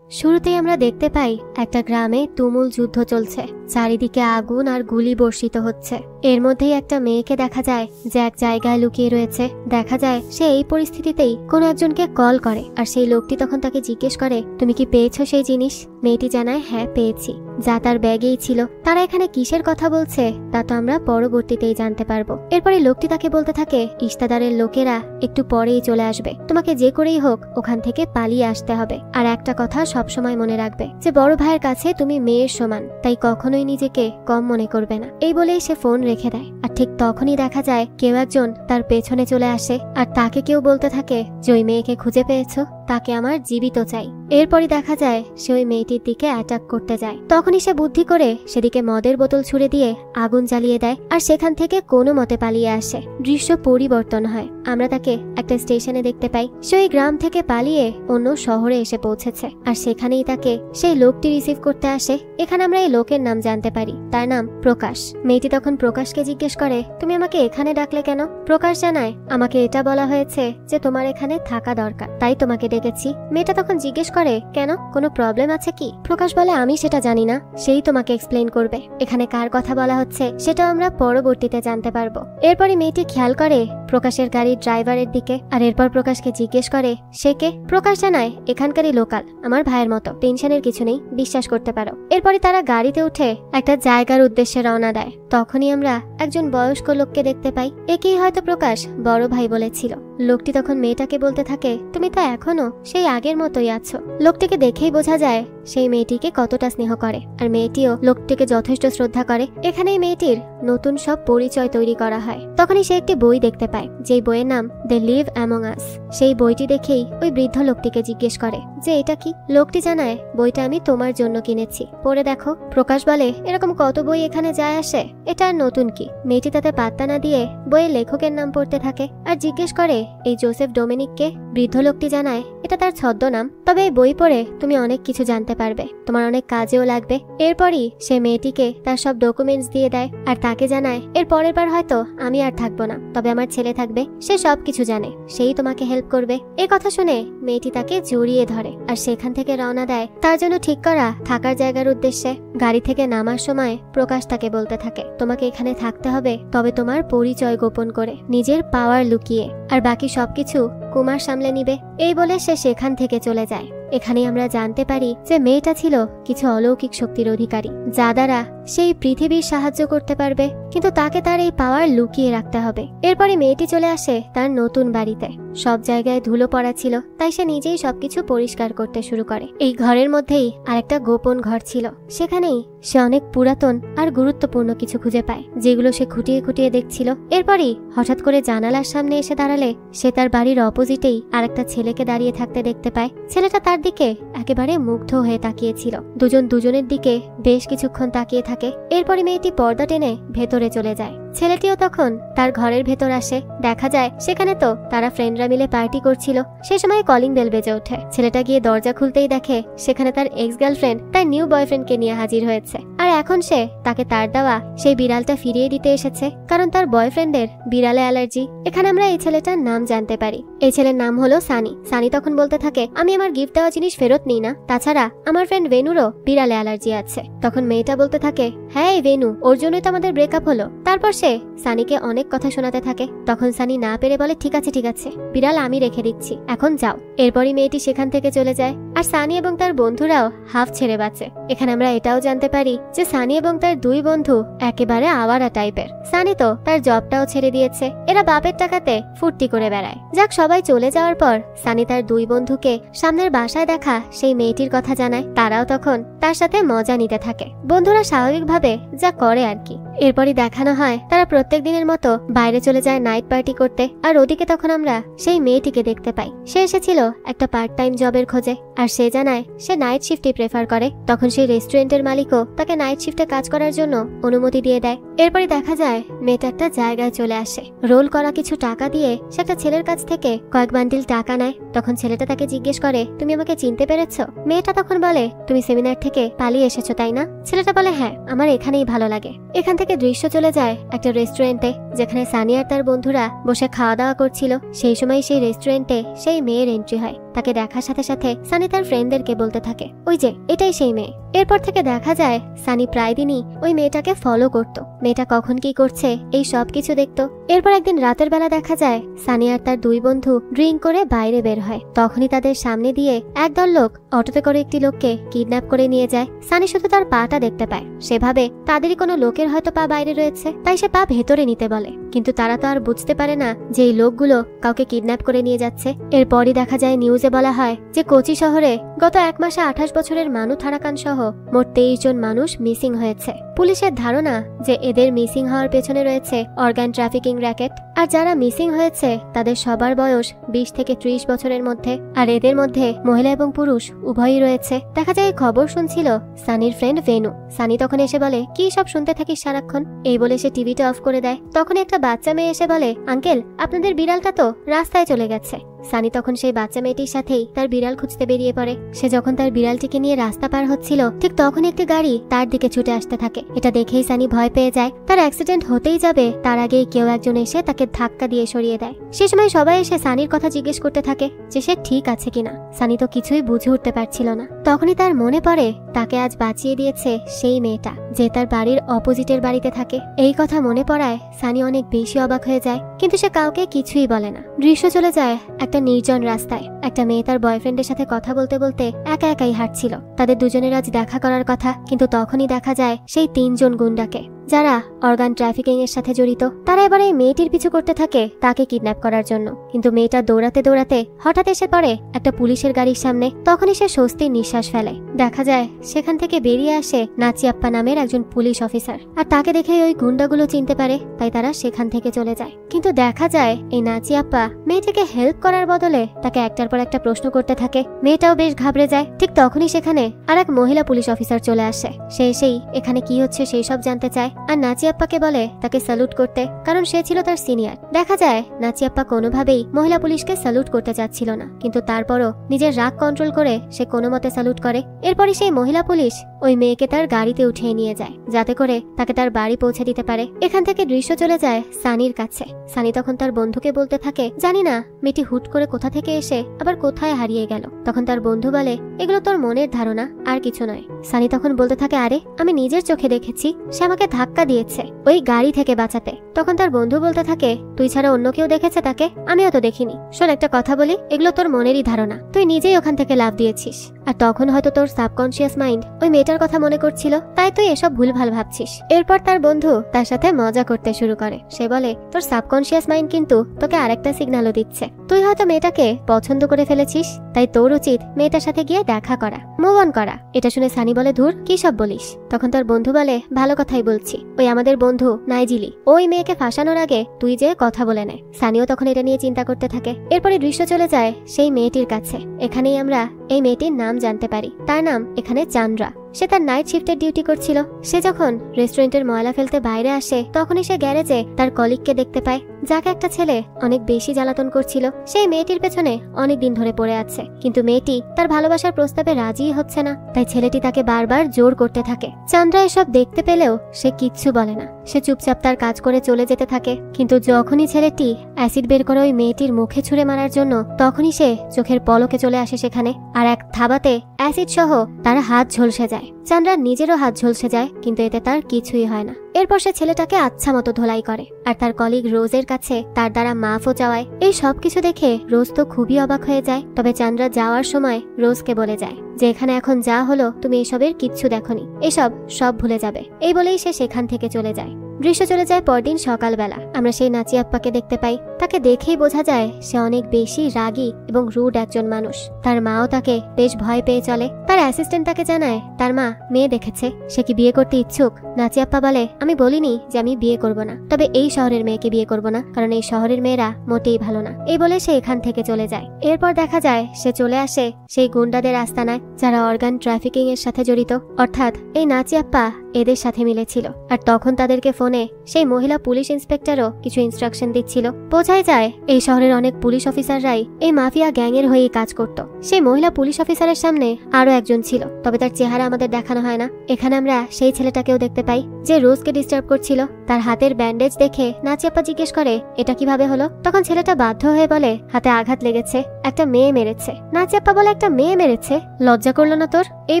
শুরুতেই আমরা দেখতে পাই একটা গ্রামে তুমুল যুদ্ধ চলছে, চারিদিকে আগুন আর গুলি বর্ষিত হচ্ছে। এর মধ্যেই একটা মেয়েকে দেখা যায় যে এক জায়গায় লুকিয়ে রয়েছে। দেখা যায় সে এই পরিস্থিতিতেই কোনো একজনকে কল করে, আর সেই লোকটি তখন তাকে জিজ্ঞেস করে, তুমি কি পেয়েছো সেই জিনিস? মেয়েটি জানায়, হ্যাঁ পেয়েছি, যা তার ব্যাগেই ছিল। তারা এখানে কিসের কথা বলছে তা তো আমরা পরবর্তীতেই জানতে পারবো। এরপরে লোকটি তাকে বলতে থাকে, ইস্তাদারের লোকেরা একটু পরেই চলে আসবে, তোমাকে যে করেই হোক ওখান থেকে পালিয়ে আসতে হবে। আর একটা কথা সবসময় মনে রাখবে যে বড় ভাইয়ের কাছে তুমি মেয়ের সমান, তাই কখনোই নিজেকে কম মনে করবে না। এই বলেই সে ফোন রেখে দেয়। আর ঠিক তখনই দেখা যায় কেউ একজন তার পেছনে চলে আসে, আর তাকে কেউ বলতে থাকে যে ওই মেয়েকে খুঁজে পেয়েছো, তাকে আমার জীবিত চাই। এরপরই দেখা যায় সে ওই মেয়েটির দিকে অ্যাটাক করতে যায়। তখনই সে বুদ্ধি করে সেদিকে মদের বোতল ছুড়ে দিয়ে আগুন জ্বালিয়ে দেয়, আর সেখান থেকে কোনো মতে পালিয়ে আসে। দৃশ্য পরিবর্তন হয়, আমরা তাকে একটা স্টেশনে দেখতে পাই। সে ওই গ্রাম থেকে পালিয়ে অন্য শহরে এসে পৌঁছেছে, আর সেখানেই তাকে সেই লোকটি রিসিভ করতে আসে। এখানে আমরা এই লোকের নাম জানতে পারি, তার নাম প্রকাশ। মেয়েটি তখন প্রকাশকে জিজ্ঞেস করে, তুমি আমাকে এখানে ডাকলে কেন? প্রকাশ জানায়, আমাকে এটা বলা হয়েছে যে তোমার এখানে থাকা দরকার, তাই তোমাকে ডেকেছি। মেয়েটা তখন জিজ্ঞেস করে, কেন, কোনো প্রবলেম আছে কি? প্রকাশ বলে, আমি সেটা জানি না, সেই তোমাকে এক্সপ্লেইন করবে। এখানে কার কথা বলা হচ্ছে সেটা আমরা পরবর্তীতে জানতে পারবো। এরপরই মেয়েটি খেয়াল করে প্রকাশের গাড়ির ড্রাইভারের দিকে, আর এরপর প্রকাশকে জিজ্ঞেস করে সে কে। প্রকাশ জানায়, এখানকারই লোকাল, আমার ভাইয়ের মতো, টেনশনের কিছু নেই, বিশ্বাস করতে পারো। এরপরই তারা গাড়িতে উঠে একটা জায়গার উদ্দেশ্যে রওনা দেয়। তখনই আমরা একজন বয়স্ক লোককে দেখতে পাই। একেই হয়তো প্রকাশ বড় ভাই বলেছিল। লোকটি তখন মেয়েটাকে বলতে থাকে, তুমি তো এখনো সেই আগের মতোই আছো। লোকটিকে দেখেই বোঝা যায় সেই মেয়েটিকে কতটা স্নেহ করে, আর মেয়েটিও লোকটিকে যথেষ্ট শ্রদ্ধা করে। এখানেই মেয়েটির নতুন সব পরিচয় তৈরি করা হয়। তখনই সে একটি বই দেখতে পায়, যেই বইয়ের নাম দে লিভ অ্যামং আস। সেই বইটি দেখেই ওই বৃদ্ধ লোকটিকে জিজ্ঞেস করে যে এটা কি। লোকটি জানায়, বইটা আমি তোমার জন্য কিনেছি, পড়ে দেখো। প্রকাশ বলে, এরকম কত বই এখানে যায় আসে, এটা আর নতুন কি? মেয়েটি তাতে পাত্তা না দিয়ে বইয়ের লেখকের নাম পড়তে থাকে, আর জিজ্ঞেস করে এই জোসেফ ডোমিনিককে। বৃদ্ধ লোকটি জানায়, এটা তার ছদ্মনাম, তবে এই বই পড়ে তুমি অনেক কিছু জানতে পারবে, তোমার অনেক কাজেও লাগবে। এরপরই সে মেয়েটিকে তার সব ডকুমেন্টস দিয়ে দেয়, আর তাকে জানায়, এর পরের বার হয়তো আমি আর থাকবো না, তবে আমার ছেলে থাকবে, সে সবকিছু জানে, সেই তোমাকে হেল্প করবে। এই কথা শুনে মেয়েটি তাকে জড়িয়ে ধরে, আর সেখান থেকে রওনা দেয় তার জন্য ঠিক করা থাকার জায়গার উদ্দেশ্যে। গাড়ি থেকে নামার সময় প্রকাশ তাকে বলতে থাকে, তোমাকে এখানে থাকতে হবে, তবে তোমার পরিচয় গোপন করে, নিজের পাওয়ার লুকিয়ে, আর বাকি সবকিছু কুমার সামলে নিবে। এই বলে সে সেখান থেকে চলে যায়। এখানেই আমরা জানতে পারি যে মেয়েটা ছিল কিছু অলৌকিক শক্তির অধিকারী, যা দ্বারা সেই পৃথিবীর সাহায্য করতে পারবে, কিন্তু তাকে তার এই পাওয়ার লুকিয়ে রাখতে হবে। এরপরে মেয়েটি চলে আসে তার নতুন বাড়িতে। সব জায়গায় ধুলো পড়া ছিল, তাই সে নিজেই সবকিছু পরিষ্কার করতে শুরু করে। এই ঘরের মধ্যেই আরেকটা গোপন ঘর ছিল, সেখানেই সে অনেক পুরাতন আর গুরুত্বপূর্ণ কিছু খুঁজে পায়, যেগুলো সে খুঁটিয়ে খুঁটিয়ে দেখছিল। এরপরই হঠাৎ করে জানালার সামনে এসে দাঁড়ালে সে তার বাড়ির অপোজিটেই আরেকটা ছেলেকে দাঁড়িয়ে থাকতে দেখতে পায়। ছেলেটা তার দিকে একেবারে মুগ্ধ হয়ে তাকিয়েছিল। দুজন দুজনের দিকে বেশ কিছুক্ষণ তাকিয়ে থাকে। এরপরে মেয়েটি পর্দা টেনে ভেতরে চলে যায়। ছেলেটিও তখন তার ঘরের ভেতর আসে। দেখা যায় সেখানে তো তারা ফ্রেন্ডরা মিলে পার্টি করছিল। সেই সময় কলিং বেল বেজে ওঠে। ছেলেটা গিয়ে দরজা খুলতেই দেখে সেখানে তার এক্স গার্লফ্রেন্ড তার নিউ বয়ফ্রেন্ডকে নিয়ে হাজির হয়েছে, আর এখন সে তাকে তার দেওয়া সেই বিড়ালটা ফিরিয়ে দিতে এসেছে, কারণ তার বয়ফ্রেন্ডের বিড়ালে অ্যালার্জি। এখানে আমরা এই ছেলেটার নাম জানতে পারি। এই ছেলের নাম হলো সানি। সানি তখন বলতে থাকে, আমি আমার গিফট দেওয়া জিনিস ফেরত নিই না, তাছাড়া আমার ফ্রেন্ড ভেনুরও বিড়ালে অ্যালার্জি আছে। তখন মেয়েটা বলতে থাকে, হ্যাঁ এই ভেনু, ওর জন্যই তো আমাদের ব্রেকআপ হলো। তারপর সে সানিকে অনেক কথা শোনাতে থাকে। তখন সানি না পেরে বলে, ঠিক আছে ঠিক আছে, বিড়াল আমি রেখে দিচ্ছি, এখন যাও। এরপরই মেয়েটি সেখান থেকে চলে যায়, আর সানি এবং তার বন্ধুরাও হাফ ছেড়ে বাঁচে। এখানে আমরা এটাও জানতে পারি যে সানি এবং তার দুই বন্ধু একেবারে আওয়ারা টাইপের। সানি তো তার জবটাও ছেড়ে দিয়েছে। এরা বাপের টাকাতে ফুর্তি করে বেড়ায়। যাক, সবাই চলে যাওয়ার পর সানি তার দুই বন্ধুকে সামনের বাসায় দেখা সেই মেয়েটির কথা জানায়। তারাও তখন তার সাথে মজা নিতে থাকে। বন্ধুরা স্বাভাবিকভাবে যা করে আর কি। এরপরই দেখানো হয় তারা প্রত্যেক দিনের মতো বাইরে চলে যায় নাইট পার্টি করতে। আর ওদিকে তখন আমরা সেই মেয়েটিকে দেখতে পাই। সে এসেছিল একটা পার্ট টাইম জবের খোঁজে, আর সে জানায় সে নাইট শিফটে প্রেফার করে। তখন সেই রেস্টুরেন্টের মালিকও তাকে নাইট শিফটে কাজ করার জন্য অনুমতি দিয়ে দেয়। এরপরই দেখা যায় মেয়েটা একটা জায়গায় চলে আসে। রোল করা কিছু টাকা দিয়ে সে একটা ছেলের কাছ থেকে কয়েক বান্ডিল টাকা নেয়। তখন ছেলেটা তাকে জিজ্ঞেস করে, তুমি আমাকে চিনতে পেরেছো? মেয়েটা তখন বলে, তুমি সেমিনার থেকে পালিয়ে এসেছো তাই না? ছেলেটা বলে, হ্যাঁ, আমার এখানেই ভালো লাগে। এখান থেকে দৃশ্য চলে যায় একটা রেস্টুরেন্টে, যেখানে সানি আর তার বন্ধুরা বসে খাওয়া দাওয়া করছিল। সেই সময় সেই রেস্টুরেন্টে সেই মেয়ের এন্ট্রি হয়। তাকে দেখার সাথে সাথে সানি তার ফ্রেন্ডদেরকে বলতে থাকে, ওই যে এটাই সেই মেয়ে। এরপর থেকে দেখা যায় সানি প্রায় দিনই ওই মেয়েটাকে ফলো করত, মেয়েটা কখন কি করছে এই সব কিছু দেখতো। এরপর একদিন রাতের বেলা দেখা যায় সানি আর তার দুই বন্ধু ড্রিঙ্ক করে বাইরে বের হয়। তখনই তাদের সামনে দিয়ে একদল লোক অটোতে করে একটি লোককে কিডন্যাপ করে নিয়ে যায়। সানি শুধু তার পাটা দেখতে পায়, সেভাবে তাদেরই কোনো লোকের হয়তো পা বাইরে রয়েছে, তাই সে পা ভেতরে নিতে বলে। কিন্তু তারা তো আর বুঝতে পারে না যে এই লোকগুলো কাউকে কিডন্যাপ করে নিয়ে যাচ্ছে। এরপরই দেখা যায় নিউজে বলা হয় যে কোচি শহরে গত 1 মাসে 28 বছরের মানু থারাকান সহ মোট 23 জন মানুষ মিসিং হয়েছে। পুলিশের ধারণা যে এদের মিসিং হওয়ার পেছনে রয়েছে অর্গান ট্রাফিকিং র্যাকেট। আর যারা মিসিং হয়েছে তাদের সবার বয়স 20 থেকে 30 বছরের মধ্যে, আর এদের মধ্যে মহিলা এবং পুরুষ উভয়ই রয়েছে। দেখা যায় খবর শুনছিল সানির ফ্রেন্ড ভেনু। সানি তখন এসে বলে, কি সব শুনতে থাকিস সারাক্ষণ? এই বলে সে টিভিটা অফ করে দেয়। তখন একটা বাচ্চা মেয়ে এসে বলে, আঙ্কেল আপনাদের বিড়ালটা তো রাস্তায় চলে গেছে। সানি তখন সেই বাচ্চা মেয়েটির সাথেই তার বিড়াল খুঁজতে বেরিয়ে পড়ে। সে যখন তার বিড়ালটিকে নিয়ে রাস্তা পার হচ্ছিল, ঠিক তখন একটি গাড়ি তার দিকে ছুটে আসতে থাকে। এটা দেখেই সানি ভয় পেয়ে যায়। তার অ্যাক্সিডেন্ট হতেই যাবে তার আগেই কেউ একজন এসে তাকে ধাক্কা দিয়ে সরিয়ে দেয়। সে সময় সবাই এসে সানির কথা জিজ্ঞেস করতে থাকে যে সে ঠিক আছে কিনা। সানি তো কিছুই বুঝে উঠতে পারছিল না। তখনই তার মনে পড়ে তাকে আজ বাঁচিয়ে দিয়েছে সেই মেয়েটা, যে তার বাড়ির অপোজিটের বাড়িতে থাকে। এই কথা মনে পড়ায় সানি অনেক বেশি অবাক হয়ে যায়, কিন্তু সে কাউকে কিছুই বলে না। দৃশ্য চলে যায় একটা নির্জন রাস্তায়। একটা মেয়ে তার বয়ফ্রেন্ডের সাথে কথা বলতে বলতে একা একাই হাঁটছিল। তাদের দুজনের আজ দেখা করার কথা, কিন্তু তখনই দেখা যায় সেই 3 জন গুন্ডাকে, যারা অর্গান ট্রাফিকিং এর সাথে জড়িত। তারা এবার এই মেয়েটির পিছু করতে থাকে তাকে কিডন্যাপ করার জন্য। কিন্তু মেয়েটা দৌড়াতে দৌড়াতে হঠাৎ এসে পড়ে একটা পুলিশের গাড়ির সামনে। তখনই সে স্বস্তির নিঃশ্বাস ফেলে। দেখা যায় সেখান থেকে বেরিয়ে আসে নাচিয়াপ্পা নামের একজন পুলিশ অফিসার। আর তাকে দেখে ওই গুন্ডাগুলো চিনতে পারে, তাই তারা সেখান থেকে চলে যায়। কিন্তু দেখা যায় এই নাচিয়াপ্পা মেয়েটিকে হেল্প করার বদলে তাকে একটার পর একটা প্রশ্ন করতে থাকে। মেয়েটাও বেশ ঘাবড়ে যায়। ঠিক তখনই সেখানে আর এক মহিলা পুলিশ অফিসার চলে আসে। সে এসেই এখানে কি হচ্ছে সেই সব জানতে চায়, আর নাচিয়াপ্পাকে বলে তাকে স্যালুট করতে, কারণ সে ছিল তার সিনিয়র। দেখা যায় নাচিয়াপ্পা কোনোভাবেই মহিলা পুলিশকে স্যালুট করতে চাচ্ছিল না, কিন্তু তারপরও নিজের রাগ কন্ট্রোল করে সে কোনো মতে স্যালুট করে। এরপরই সেই মহিলা পুলিশ ওই মেয়েকে তার গাড়িতে উঠিয়ে নিয়ে যায়, যাতে করে তাকে তার বাড়ি পৌঁছে দিতে পারে। এখান থেকে দৃশ্য চলে যায় সানির কাছে। সানি তখন তার বন্ধুকে বলতে থাকে, জানি না মেয়েটি হুট করে কোথা থেকে এসে আবার কোথায় হারিয়ে গেল। তখন তার বন্ধু বলে, এগুলো তোর মনের ধারণা, আর কিছু নয়। সানি তখন বলতে থাকে, আরে আমি নিজের চোখে দেখেছি, সে আমাকে ধাক্কা দিয়েছে ওই গাড়ি থেকে বাঁচাতে। তখন তার বন্ধু বলতে থাকে, তুই ছাড়া অন্য কেউ দেখেছে তাকে? আমিও তো দেখিনি। শোন একটা কথা বলি, এগুলো তোর মনেরই ধারণা, তুই নিজেই ওখান থেকে লাফ দিয়েছিস। আর তখন হয়তো তোর সাবকনশিয়াস মাইন্ড ওই মেয়েটার কথা মনে করছিল, তাই তুই এসব ভুলভাল ভাবছিস। এরপর তার বন্ধু তার সাথে মজা করতে শুরু করে। সে বলে, তোর সাবকনশিয়াস মাইন্ড কিন্তু তোকে আরেকটা সিগন্যালও দিচ্ছে। তুই হয়তো মেয়েটাকে পছন্দ করে ফেলেছিস, তাই তোর উচিত মেয়েটার সাথে গিয়ে দেখা করা, মুভ অন করা। এটা শুনে সানি বলে, ধুর কি সব বলিস। তখন তার বন্ধু বলে, ভালো কথাই বলছি। ওই আমাদের বন্ধু নাইজিলি, ওই মেয়েকে ফাঁসানোর আগে তুই যে কথা বলে নেয়। সানিও তখন এটা নিয়ে চিন্তা করতে থাকে। এরপরে দৃশ্য চলে যায় সেই মেয়েটির কাছে। এখানেই আমরা এই মেয়েটির নাম জানতে পারি। তার নাম এখানে চান্দ্রা। সে তার নাইট শিফটের ডিউটি করছিল। সে যখন রেস্টুরেন্টের ময়লা ফেলতে বাইরে আসে, তখনই সে গ্যারেজে তার কলিগকে দেখতে পায়, যাকে একটা ছেলে অনেক বেশি জ্বালাতন করছিল। সেই মেয়েটির পেছনে অনেক দিন ধরে পড়ে আছে, কিন্তু মেয়েটি তার ভালোবাসার প্রস্তাবে রাজিই হচ্ছে না। তাই ছেলেটি তাকে বারবার জোর করতে থাকে। চান্দ্রা এসব দেখতে পেলেও সে কিচ্ছু বলে না। সে চুপচাপ তার কাজ করে চলে যেতে থাকে। কিন্তু যখনই ছেলেটি অ্যাসিড বের করে ওই মেয়েটির মুখে ছুঁড়ে মারার জন্য, তখনই সে চোখের পলকে চলে আসে সেখানে, আর এক থাবাতে অ্যাসিড সহ তার হাত ঝলসে যায়। চান্দ্রার নিজেরও হাত ঝলসে যায়, কিন্তু এতে তার কিছুই হয় না। এরপর সে ছেলেটাকে আচ্ছা মতো ধোলাই করে, আর তার কলিগ রোজের কাছে তার দ্বারা মাফও চাওয়ায়। এই সবকিছু দেখে রোজ তো খুবই অবাক হয়ে যায়। তবে চান্দ্রা যাওয়ার সময় রোজকে বলে যায় যে এখানে এখন যা হলো তুমি এসবের কিচ্ছু দেখোনি, এসব সব ভুলে যাবে। এই বলেই সে সেখান থেকে চলে যায়। দৃশ্য চলে যায় পরদিন সকালবেলা। আমরা সেই নাচিয়াপ্পাকে দেখতে পাই। তাকে দেখেই বোঝা যায় সে অনেক বেশি রাগী এবং রুড একজন মানুষ। তার মাও তাকে বেশ ভয় পেয়ে চলে। তার অ্যাসিস্ট্যান্ট তাকে জানায় তার মা মেয়ে দেখেছে, সে কি বিয়ে করতে ইচ্ছুক। নাচিয়াপ্পা বলে, আমি বলিনি যে আমি বিয়ে করব না, তবে এই শহরের মেয়েকে বিয়ে করব না, কারণ এই শহরের মেয়েরা মোটেই ভালো না। এই বলে সে এখান থেকে চলে যায়। এরপর দেখা যায় সে চলে আসে সেই গুন্ডাদের আস্তানায়, যারা অর্গান ট্রাফিকিং এর সাথে জড়িত। অর্থাৎ এই নাচিয়াপ্পা এদের সাথে মিলেছিল। আর তখন তাদেরকে ফোনে সেই মহিলা পুলিশ ইন্সপেক্টরও কিছু ইনস্ট্রাকশন দিচ্ছিল। বোঝাই যায় এই শহরের অনেক পুলিশ অফিসাররাই এই মাফিয়া গ্যাংয়ের হয়েই কাজ করত। সেই মহিলা পুলিশ অফিসারের সামনে আরো একজন ছিল, তবে তার চেহারা আমাদের দেখানো হয় না। এখানে আমরা সেই ছেলেটাকেও দেখতে পাই যে রোজকে ডিস্টার্ব করছিল। তার হাতের ব্যান্ডেজ দেখে নাচিয়াপ্পা জিজ্ঞেস করে এটা কিভাবে হলো। তখন ছেলেটা বাধ্য হয়ে বলে হাতে আঘাত লেগেছে, একটা মেয়ে মেরেছে। নাচিয়াপ্পা বলে একটা মেয়ে মেরেছে, লজ্জা করলো না তোর? এই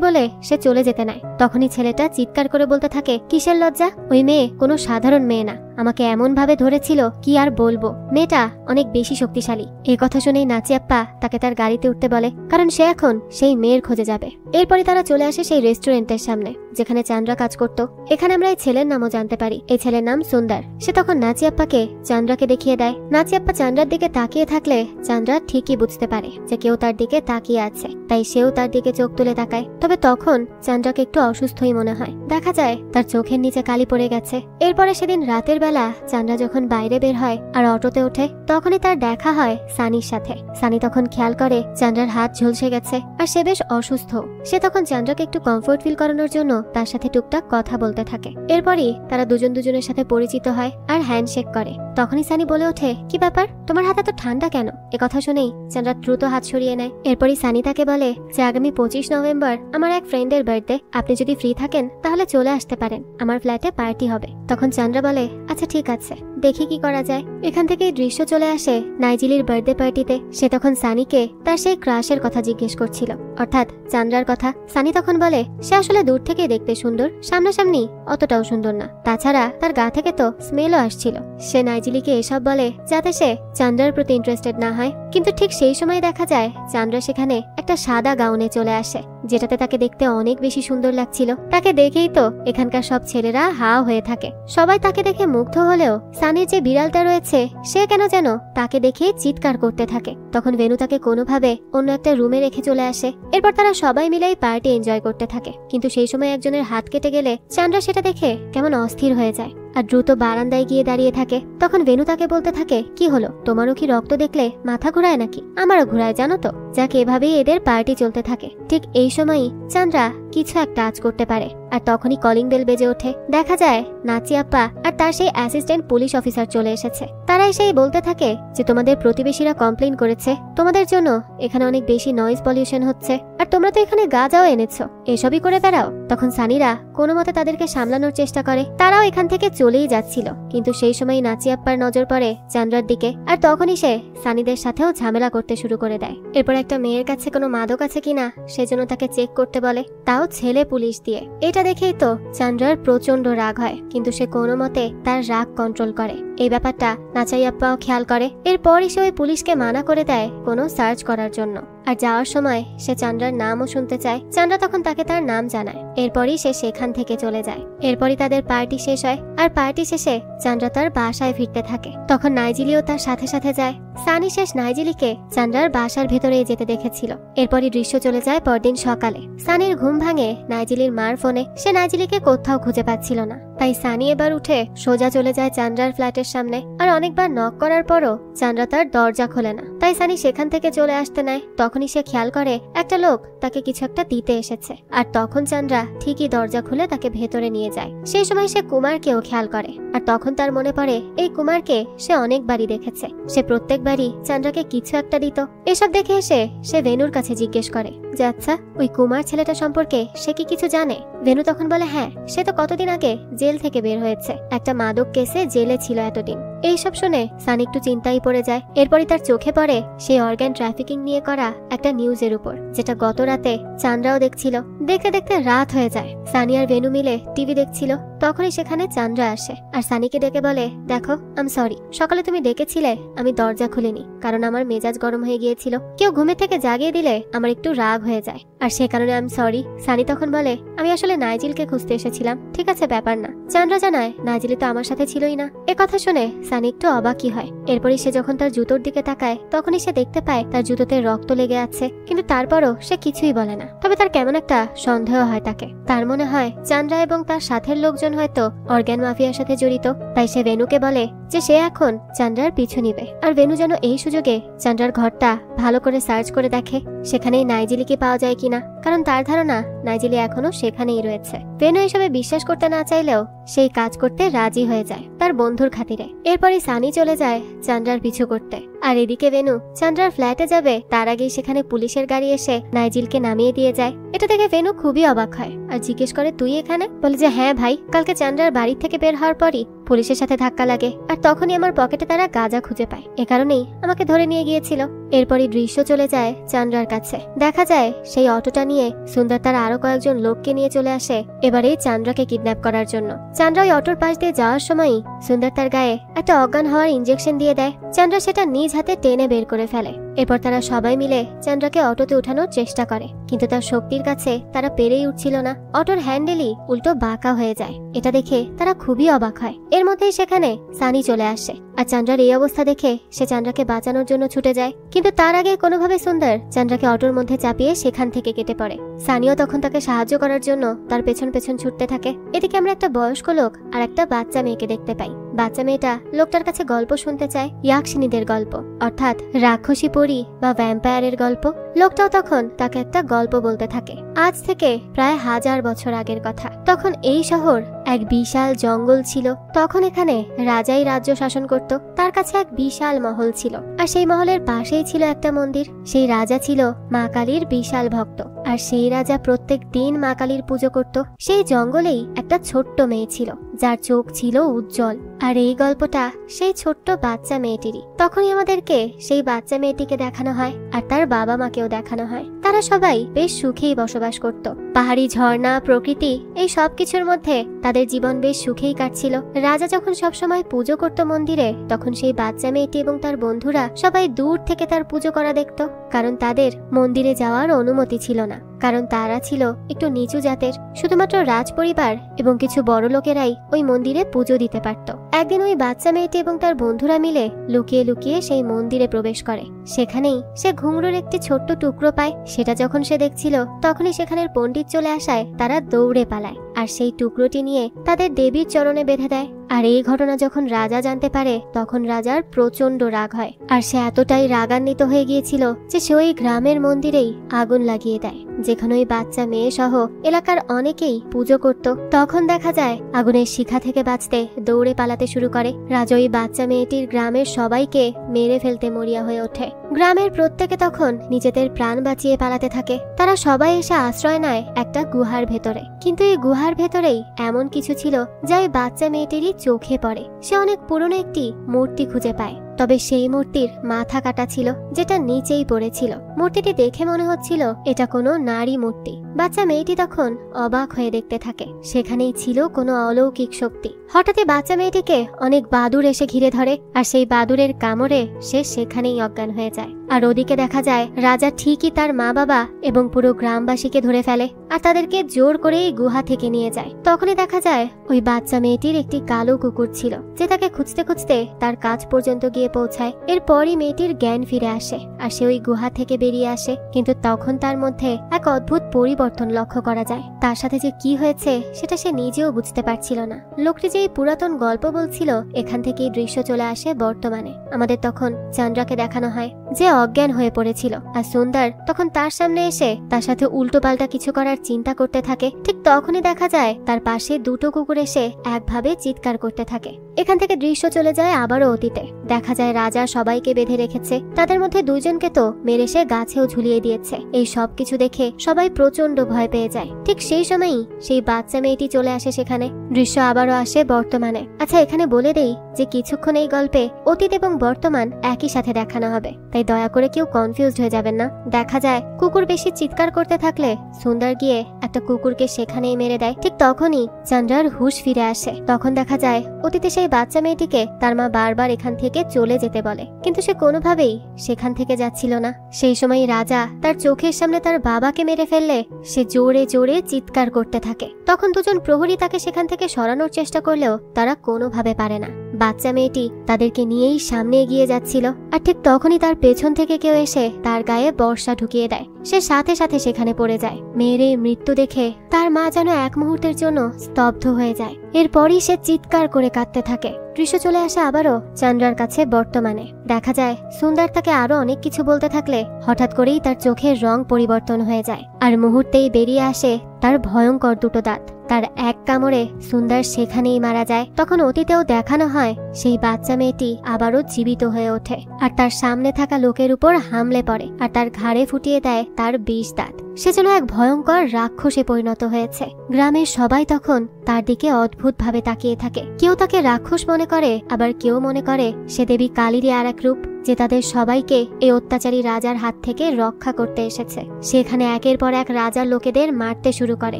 বলে সে চলে যেতে নেয়। তখনই ছেলেটা চিৎকার করে বলতে থাকে কিসের লজ্জা? ওই মেয়ে কোনো সাধারণ মেয়ে না, আমাকে এমন ভাবে ধরেছিল কি আর বলবো, মেয়েটা অনেক বেশি শক্তিশালী। এই কথা শুনেই নাচিয়াপ্পা তাকে তার গাড়িতে উঠতে বলে, কারণ সে এখন সেই মেয়ের খোঁজে যাবে। এরপরে তারা চলে আসে সেই রেস্টুরেন্টের সামনে যেখানে চান্দ্রা কাজ করত। এখানে আমরা এই ছেলের নামও জানতে পারি, এই ছেলের নাম সুন্দর। সে তখন নাচিয়াপ্পাকে চান্দ্রাকে দেখিয়ে দেয়। নাচিয়াপ্পা চান্দ্রার দিকে তাকিয়ে থাকলে চান্দ্রা ঠিকই বুঝতে পারে যে কেউ তার দিকে তাকিয়ে আছে, তাই সেও তার দিকে চোখ তুলে তাকায়। তবে তখন চান্দ্রাকে একটু অসুস্থই মনে হয়, দেখা যায় তার চোখের নিচে কালি পড়ে গেছে। এরপরে সেদিন রাতের বেলা চান্দ্রা যখন বাইরে বের হয় আর অটোতে ওঠে, তখনই তার দেখা হয় সানির সাথে। সানি তখন খেয়াল করে চান্দ্রার হাত ঝলসে গেছে আর সে বেশ অসুস্থ। সে তখন চান্দ্রাকে একটু কমফোর্ট ফিল করানোর জন্য তার সাথে টুকটাক কথা বলতে থাকে। এরপরই তারা দুজন দুজনের সাথে পরিচিত হয় আর হ্যান্ডশেক করে। তখনই সানি বলে ওঠে কি ব্যাপার, তোমার হাত এত ঠান্ডা কেন? কথা শুনেই চান্দ্রা দ্রুত হাত সরিয়ে নেয়। এরপরই সানি তাকে বলে যে আগামী 25 নভেম্বর আমার এক ফ্রেন্ডের বার্থডে, আপনি যদি ফ্রি থাকেন তাহলে চলে আসতে পারেন, আমার ফ্ল্যাটে পার্টি হবে। তখন চান্দ্রা বলে আচ্ছা ঠিক আছে, দেখি কি করা যায়। এখান থেকে দৃশ্য চলে আসে নাইজিলির বার্থডে পার্টিতে। সে তখন সানিকে তার সেই ক্রাশের কথা জিজ্ঞেস করছিল, অর্থাৎ চান্দ্রার কথা। সানি তখন বলে সে আসলে দূর থেকে দেখতে সুন্দর, সামনাসামনি অতটাও সুন্দর না, তাছাড়া তার গা থেকে তো স্মেলও আসছিল। সে নাইজিলিকে এসব বলে যাতে সে চান্দ্রার প্রতি ইন্টারেস্টেড না হয়। কিন্তু ঠিক সেই সময় দেখা যায় চান্দ্রা সেখানে একটা সাদা গাউনে চলে আসে, যেটাতে তাকে দেখতে অনেক বেশি সুন্দর লাগছিল। তাকে দেখেই তো এখানকার সব ছেলেরা হা হয়ে থাকে। সবাই তাকে দেখে মুগ্ধ হলেও সানির যে বিড়ালটা রয়েছে সে কেন যেন তাকে দেখে চিৎকার করতে থাকে। তখন ভেনু তাকে কোনোভাবে অন্য একটা রুমে রেখে চলে আসে। এরপর তারা সবাই মিলেই পার্টি এনজয় করতে থাকে। কিন্তু সেই সময় একজনের হাত কেটে গেলে চান্দ্রা সেটা দেখে কেমন অস্থির হয়ে যায় আর দ্রুত বারান্দায় গিয়ে দাঁড়িয়ে থাকে। তখন ভেনু তাকে বলতে থাকে কি হলো, তোমারও কি রক্ত দেখলে মাথা ঘুরায় নাকি? আমারও ঘুরায় জানো তো। যাকে এভাবেই এদের পার্টি চলতে থাকে। ঠিক এই সময়ই চান্দ্রা কিছু একটা আজ করতে পারে আর তখনই কলিং বেল বেজে ওঠে। দেখা যায় নাচিয়াপ্পা আর তার সেই অ্যাসিস্ট্যান্ট পুলিশ অফিসার চলে এসেছে। তারা এসেই বলতে থাকে যে তোমাদের প্রতিবেশীরা কমপ্লেইন করেছে তোমাদের জন্য এখানে অনেক বেশি নয়েজ পলিউশন হচ্ছে, আর তোমরা তো এখানে গাঁজাও এনেছো, এসবই করে বেড়াও। তখন সানিরা কোনো মতে তাদেরকে সামলানোর চেষ্টা করে। তারাও এখান থেকে চলেই যাচ্ছিল, কিন্তু সেই সময় নাচিয়াপ্পার নজর পড়ে চান্দ্রার দিকে আর তখনই সে সানিদের সাথেও ঝামেলা করতে শুরু করে দেয়। এরপর একটা মেয়ের কাছে কোনো মাদক আছে কিনা সেজন্য তাকে চেক করতে বলে, তাও ছেলে পুলিশ দিয়ে। এটা দেখেই তো চান্দ্রার প্রচন্ড রাগ হয়, কিন্তু সে কোনো মতে তার রাগ কন্ট্রোল করে। এই ব্যাপারটা নাচাইয়াপ্পাও খেয়াল করে। এরপরই সে ওই পুলিশকে মানা করে দেয় কোনো সার্চ করার জন্য। আর যাওয়ার সময় সে চান্দ্রার নামও শুনতে চায়। চান্দ্রা তখন তাকে তার নাম জানায়। এরপরই সে সেখান থেকে চলে যায়। এরপরই তাদের পার্টি শেষ হয় আর পার্টি শেষে চান্দ্রা তার বাসায় ফিরতে থাকে। তখন নাইজিলিও তার সাথে সাথে যায়। সানি শেষ নাইজিলিকে চান্দ্রার বাসার ভেতরে যেতে দেখেছিল। এরপরই দৃশ্য চলে যায় পরদিন সকালে। সানির ঘুম ভাঙে নাইজিলির মার ফোনে। সে নাইজিলিকে কোথাও খুঁজে পাচ্ছিল না, তাই সানি এবার উঠে সোজা চলে যায় চান্দ্রার ফ্ল্যাটের সামনে। আর অনেকবার নক করার পরও চান্দ্রা তার দরজা খোলে না, তাই সানি সেখান থেকে চলে আসতে নেয়। তখনই সে খেয়াল করে একটা লোক তাকে কিছু একটা দিতে এসেছে। আর তখন চান্দ্রা ঠিকই দরজা খুলে তাকে ভেতরে নিয়ে যায়। সেই সময় সে কুমারকেও খেয়াল করে আর তখন তার মনে পড়ে এই কুমারকে সে অনেকবারই দেখেছে। সে প্রত্যেকবারই চান্দ্রাকে কিছু একটা দিত। এসব দেখে এসে সে ভেনুর কাছে জিজ্ঞেস করে যে আচ্ছা ওই কুমার ছেলেটা সম্পর্কে সে কি কিছু জানে? ভেনু তখন বলে হ্যাঁ, সে তো কতদিন আগে জেল থেকে বের হয়েছে, একটা মাদক কেসে জেলে ছিল এতদিন। এইসব শুনে সানি একটু চিন্তায় পড়ে যায়। এরপরই তার চোখে পড়ে সেই অর্গান ট্রাফিকিং নিয়ে করা একটা নিউজের উপর, যেটা গত রাতে চান্দ্রাও দেখছিল। দেখতে দেখতে রাত হয়ে যায়। সানি আর ভেনু মিলে টিভি দেখছিল। তখনই সেখানে চান্দ্রা আসে আর সানিকে ডেকে বলে দেখো আম সরি, সকালে তুমি ডেকেছিলে আমি দরজা খুলিনি, কারণ আমার মেজাজ গরম হয়ে গিয়েছিল। কেউ ঘুমে থেকে জাগিয়ে দিলে আমার একটু রাগ হয়ে যায়, আর সে কারণে আম সরি। সানি তখন বলে আমি আসলে নাইজিলকে খুঁজতে এসেছিলাম, ঠিক আছে ব্যাপার না। চান্দ্রা জানায় নাইজিলি তো আমার সাথে ছিলই না। কথা শুনে সানি একটু অবাকই হয়। এরপরই সে যখন তার জুতোর দিকে তাকায় তখনই সে দেখতে পায় তার জুতোতে রক্ত লেগে আছে, কিন্তু তারপরও সে কিছুই বলে না। তবে তার কেমন একটা সন্দেহ হয় তাকে। তার মনে হয় চান্দ্রা এবং তার সাথের লোকজন হয়তো অর্গ্যান মাফিয়ার সাথে জড়িত। তাই সে ভেনুকে বলে যে সে এখন চান্দ্রার পিছু নিবে। আর ভেনু যেন এই সুযোগে চান্দ্রার ঘরটা ভালো করে সার্চ করে দেখে সেখানেই নাইজেলিকে পাওয়া যায় কিনা, কারণ তার ধারণা নাইজেলি এখনো সেখানেই রয়েছে। ভেনু এসবে বিশ্বাস করতে না চাইলেও সেই কাজ করতে রাজি হয়ে যায় তার বন্ধুর খাতিরে। এরপরই সানি চলে যায় চান্দ্রার পিছু করতে। আর এদিকে ভেনু চান্দ্রার ফ্ল্যাটে যাবে তার আগেই সেখানে পুলিশের গাড়ি এসে নাইজেলকে নামিয়ে দিয়ে যায়। এটা দেখে ভেনু খুবই অবাক হয় আর জিজ্ঞেস করে তুই এখানে? বলে যে হ্যাঁ ভাই, কালকে চান্দ্রার বাড়ি থেকে বের হওয়ার পরই পুলিশের সাথে ধাক্কা লাগে আর তখনই আমার পকেটে তারা গাঁজা খুঁজে পায়, এ কারণেই আমাকে ধরে নিয়ে গিয়েছিল। এরপরই দৃশ্য চলে যায় চান্দ্রার কাছে। দেখা যায় সেই অটোটা নিয়ে সুন্দর তার আরো কয়েকজন লোককে নিয়ে চলে আসে এবারেই চান্দ্রাকে কিডন্যাপ করার জন্য। চান্দ্রা ওই অটোর পাশ দিয়ে যাওয়ার সময়ই সুন্দর তার গায়ে একটা অজ্ঞান হওয়ার ইঞ্জেকশন দিয়ে দেয়। চান্দ্রা সেটা নিজ হাতে টেনে বের করে ফেলে। এরপর তারা সবাই মিলে চান্দ্রাকে অটোতে উঠানোর চেষ্টা করে, কিন্তু তার শক্তির কাছে তারা পেরেই উঠছিল না। অটোর হ্যান্ডেলই উল্টো বাঁকা হয়ে যায়। এটা দেখে তারা খুবই অবাক হয়। এর মধ্যেই সেখানে সানি চলে আসে আর চান্দ্রার এই অবস্থা দেখে সে চান্দ্রাকে বাঁচানোর জন্য ছুটে যায়, কিন্তু তার আগে কোনোভাবে সুন্দর চান্দ্রাকে অটোর মধ্যে চাপিয়ে সেখান থেকে কেটে পড়ে। সানিও তখন তাকে সাহায্য করার জন্য তার পেছন পেছন ছুটতে থাকে। এদিকে আমরা একটা বয়স্ক লোক আর একটা বাচ্চা মেয়েকে দেখতে পাই। বাচ্চা মেয়েটা লোকটার কাছে গল্প শুনতে চায়, ইয়াকশিনীদের গল্প, অর্থাৎ রাক্ষসী পরী বা ভ্যাম্পায়ারের গল্প। লোকটাও তখন তাকে একটা গল্প বলতে থাকে। আজ থেকে প্রায় 1000 বছর আগের কথা। তখন এই শহর এক বিশাল জঙ্গল ছিল। তখন এখানে রাজাই রাজ্য শাসন করত। তার কাছে এক বিশাল মহল ছিল আর সেই মহলের পাশেই ছিল একটা মন্দির। সেই রাজা ছিল মা কালীর বিশাল ভক্ত আর সেই রাজা প্রত্যেক দিন মা কালীর পুজো করত। সেই জঙ্গলেই একটা ছোট্ট মেয়ে ছিল যার চোখ ছিল উজ্জ্বল। আর এই গল্পটা সেই ছোট্ট বাচ্চা মেয়েটিরই। তখনই আমাদেরকে সেই বাচ্চা মেয়েটিকে দেখানো হয় আর তার বাবা মাকেও দেখানো হয়। তারা সবাই বেশ সুখেই বসবাস করত। পাহাড়ি ঝর্ণা, প্রকৃতি, এই সব কিছুর মধ্যে তাদের জীবন বেশ সুখেই কাটছিল। রাজা যখন সবসময় পুজো করত মন্দিরে, তখন সেই বাচ্চা মেয়েটি এবং তার বন্ধুরা সবাই দূর থেকে তার পুজো করা দেখত, কারণ তাদের মন্দিরে যাওয়ার অনুমতি ছিল না, কারণ তারা ছিল একটু নিচু জাতের। শুধুমাত্র রাজ পরিবার এবং কিছু বড় লোকেরাই ওই মন্দিরে পুজো দিতে পারত। একদিন ওই বাচ্চা মেয়েটি এবং তার বন্ধুরা মিলে লুকিয়ে লুকিয়ে সেই মন্দিরে প্রবেশ করে। সেখানেই সে ঘুঙরুর একটি ছোট্ট টুকরো পায়। সেটা যখন সে দেখছিল, তখনই সেখানের পণ্ডিত চলে আসায় তারা দৌড়ে পালায় আর সেই টুকরোটি নিয়ে তাদের দেবীর চরণে বেঁধে দেয়। আর এই ঘটনা যখন রাজা জানতে পারে, তখন রাজার প্রচন্ড রাগ হয় আর সে এতটাই রাগান্বিত হয়ে গিয়েছিল যে সে ওই গ্রামের মন্দিরেই আগুন লাগিয়ে দেয়, যেখানে ওই বাচ্চা মেয়ে সহ এলাকার অনেকেই পুজো করত। তখন দেখা যায় আগুনের শিখা থেকে বাঁচতে দৌড়ে পালাতে শুরু করে। রাজা ওই বাচ্চা মেয়েটির গ্রামের সবাইকে মেরে ফেলতে মরিয়া হয়ে ওঠে। গ্রামের প্রত্যেকে তখন নিজেদের প্রাণ বাঁচিয়ে পালাতে থাকে। তারা সবাই এসে আশ্রয় নেয় একটা গুহার ভেতরে, কিন্তু এই গুহার ভেতরেই এমন কিছু ছিল যা ওই বাচ্চা মেয়েটিরই চোখে পড়ে। সে অনেক পুরনো একটি মূর্তি খুঁজে পায়, তবে সেই মূর্তির মাথা কাটা ছিল, যেটা নিচেই পড়েছিল। মূর্তিটি দেখে মনে হচ্ছিল এটা কোনো নারী মূর্তি। বাচ্চা মেয়েটি তখন অবাক হয়ে দেখতে থাকে। সেখানেই ছিল কোনো অলৌকিক শক্তি। হঠাৎই বাচ্চা মেয়েটিকে অনেক বাদুর এসে ঘিরে ধরে আর সেই বাদুরের কামড়ে সে সেখানেই অজ্ঞান হয়ে যায়। আর ওদিকে দেখা যায় রাজা ঠিকই তার মা বাবা এবং পুরো গ্রামবাসীকে ধরে ফেলে আর তাদেরকে জোর করে এই গুহা থেকে নিয়ে যায়। তখনই দেখা যায় ওই বাচ্চা মেয়েটির একটি কালো কুকুর ছিল, যে তাকে খুঁজতে খুঁজতে তার কাছ পর্যন্ত গিয়ে পৌঁছায়। এরপরই মেয়েটির জ্ঞান ফিরে আসে আর সে ওই গুহা থেকে বেরিয়ে আসে, কিন্তু তখন তার মধ্যে এক অদ্ভুত পরিবর্তন লক্ষ্য করা যায়। তার সাথে যে কি হয়েছে সেটা সে নিজেও বুঝতে পারছিল না। লোকটি যে পুরাতন গল্প বলছিল, এখান থেকেই দৃশ্য চলে আসে বর্তমানে। আমাদের তখন চান্দ্রাকে দেখানো হয় যে অজ্ঞান হয়ে পড়েছিল আর সুন্দর তখন তার সামনে এসে তার সাথে উল্টো পাল্টা কিছু করার চিন্তা করতে থাকে। ঠিক তখনই দেখা যায় তার পাশে দুটো কুকুর এসে একভাবে চিৎকার করতে থাকে। এখান থেকে দৃশ্য চলে যায় আবারও অতীতে। দেখা যায় রাজা সবাইকে বেঁধে রেখেছে, তাদের মধ্যে দুইজনকে তো মেরে সে গাছেও ঝুলিয়ে দিয়েছে। এই সব কিছু দেখে সবাই প্রচন্ড ভয় পেয়ে যায়। ঠিক সেই সময়ই সেই বাচ্চা মেয়েটি চলে আসে সেখানে। দৃশ্য আবারও আসে বর্তমানে। আচ্ছা, এখানে বলে দেই যে কিছুক্ষণ এই গল্পে অতীত এবং বর্তমান একই সাথে দেখানো হবে, তাই দয়া করে কেউ কনফিউজড হয়ে যাবেন না। দেখা যায় কুকুর বেশি চিৎকার করতে থাকলে সুন্দর গিয়ে একটা কুকুরকে সেখানেই মেরে দেয়। ঠিক তখনই চন্দ্রার হুঁশ ফিরে আসে। তখন দেখা যায় অতীতে সেই বাচ্চা মেয়েটিকে তার মা বারবার এখান থেকে চলে যেতে বলে, কিন্তু সে কোনোভাবেই সেখান থেকে যাচ্ছিল না। সেই সময় রাজা তার চোখের সামনে তার বাবাকে মেরে ফেললে সে জোরে জোরে চিৎকার করতে থাকে। তখন দুজন প্রহরী তাকে সেখান থেকে সরানোর চেষ্টা করলেও তারা কোনোভাবে পারে না। বাচ্চা মেয়েটি তাদেরকে নিয়েই সামনে এগিয়ে যাচ্ছিল। আর ঠিক তখনই তার পেছন থেকে কেউ এসে তার গায়ে বর্ষা ঢুকিয়ে দেয়। সে সাথে সাথে সেখানে পড়ে যায়। মেয়ের এই মৃত্যু দেখে তার মা যেন এক মুহূর্তের জন্য স্তব্ধ হয়ে যায়। এরপরই সে চিৎকার করে কাঁদতে থাকে। দৃশ্য চলে আসে আবারও চন্দ্রার কাছে। বর্তমানে দেখা যায় সুন্দর তাকে আরো অনেক কিছু বলতে থাকলে হঠাৎ করেই তার চোখের রং পরিবর্তন হয়ে যায়, আর মুহূর্তেই বেরিয়ে আসে তার ভয়ঙ্কর দুটো দাঁত। তার এক কামড়ে সুন্দর সেখানেই মারা যায়। তখন অতীতেও দেখানো হয় সেই বাচ্চা মেয়েটি আবারও জীবিত হয়ে ওঠে আর তার সামনে থাকা লোকের উপর হামলে পড়ে আর তার ঘাড়ে ফুটিয়ে দেয় তার 20 দাঁত। সে যেন এক ভয়ঙ্কর রাক্ষসে পরিণত হয়েছে। গ্রামের সবাই তখন তার দিকে অদ্ভুত ভাবে তাকিয়ে থাকে। কেউ তাকে রাক্ষস মনে করে, আবার কেউ মনে করে সে দেবী কালীরই আর এক রূপ, যে তাদের সবাইকে এই অত্যাচারী রাজার হাত থেকে রক্ষা করতে এসেছে। সেখানে একের পর এক রাজার লোকেদের মারতে শুরু করে।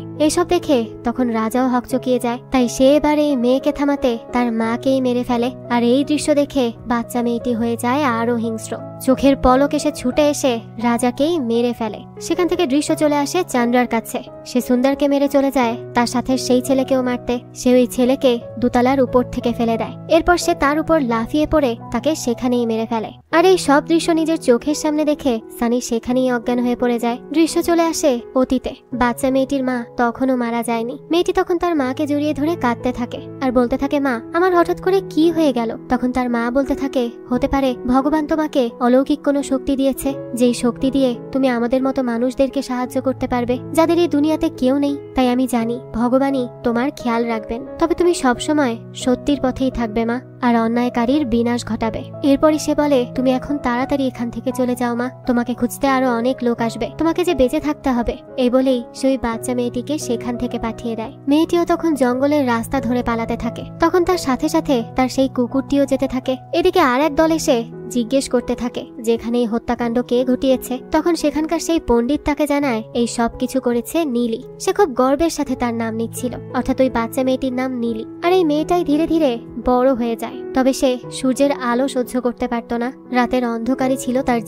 এসব দেখে তখন রাজাও হকচকিয়ে যায়। তাই সে এবার এই মেয়েকে থামাতে তার মাকেই মেরে ফেলে। আর এই দৃশ্য দেখে বাচ্চা মেয়েটি হয়ে যায় আরো হিংস্র। চোখের পলক এসে ছুটে এসে রাজাকেই মেরে ফেলে। সেখান থেকে দৃশ্য চলে আসে চন্দ্রার কাছে। সে সুন্দরকে মেরে চলে যায় তার সাথে সেই ছেলেকেও মারতে। সে ওই ছেলেকে দোতলার উপর থেকে ফেলে দেয়। এরপর সে তার উপর লাফিয়ে পড়ে তাকে সেখানেই মেরে ফেলে। আর এই সব দৃশ্য নিজের চোখের সামনে দেখে সানি সেখানেই অজ্ঞান হয়ে পড়ে যায়। দৃশ্য চলে আসে অতীতে। বাচ্চা মেয়েটির মা তখনও মারা যায়নি। মেয়েটি তখন তার মাকে জড়িয়ে ধরে কাঁদতে থাকে আর বলতে থাকে, মা আমার হঠাৎ করে কি হয়ে গেল? তখন তার মা বলতে থাকে, হতে পারে ভগবান তোমাকে অলৌকিক কোনো শক্তি দিয়েছে, যেই শক্তি দিয়ে তুমি আমাদের মতো মানুষদেরকে সাহায্য করতে পারবে, যাদের এই দুনিয়াতে কেউ নেই। তাই আমি জানি ভগবানই তোমার খেয়াল রাখবেন। তবে তুমি সবসময় সত্যির পথেই থাকবে মা, আর অন্যায়কারীর বিনাশ ঘটাবে। এরপরই সে বলে, তুমি এখন তাড়াতাড়ি এখান থেকে চলে যাও মা, তোমাকে খুঁজতে আরো অনেক লোক আসবে, তোমাকে যে বেঁচে থাকতে হবে। এই বলেই সে ওই বাচ্চা মেয়েটিকে সেখান থেকে পাঠিয়ে দেয়। মেয়েটিও তখন জঙ্গলের রাস্তা ধরে পালাতে থাকে। তখন তার সাথে সাথে তার সেই কুকুরটিও যেতে থাকে। এদিকে আর এক দল এসে জিজ্ঞেস করতে থাকে যেখানে এই হত্যাকাণ্ড কে ঘটিয়েছে। তখন সেখানকার সেই পণ্ডিত তাকে জানায় এই সব কিছু করেছে নীলি। সে খুব গর্বের সাথে তার নাম নিচ্ছিল, অর্থাৎ ওই বাচ্চা মেয়েটির নাম নীলি। আর এই মেয়েটাই ধীরে ধীরে বড় হয়ে যায়। তবে সে সূর্যের আলো সহ্য করতে পারত না। রাতের অন্ধকারই ছিল তার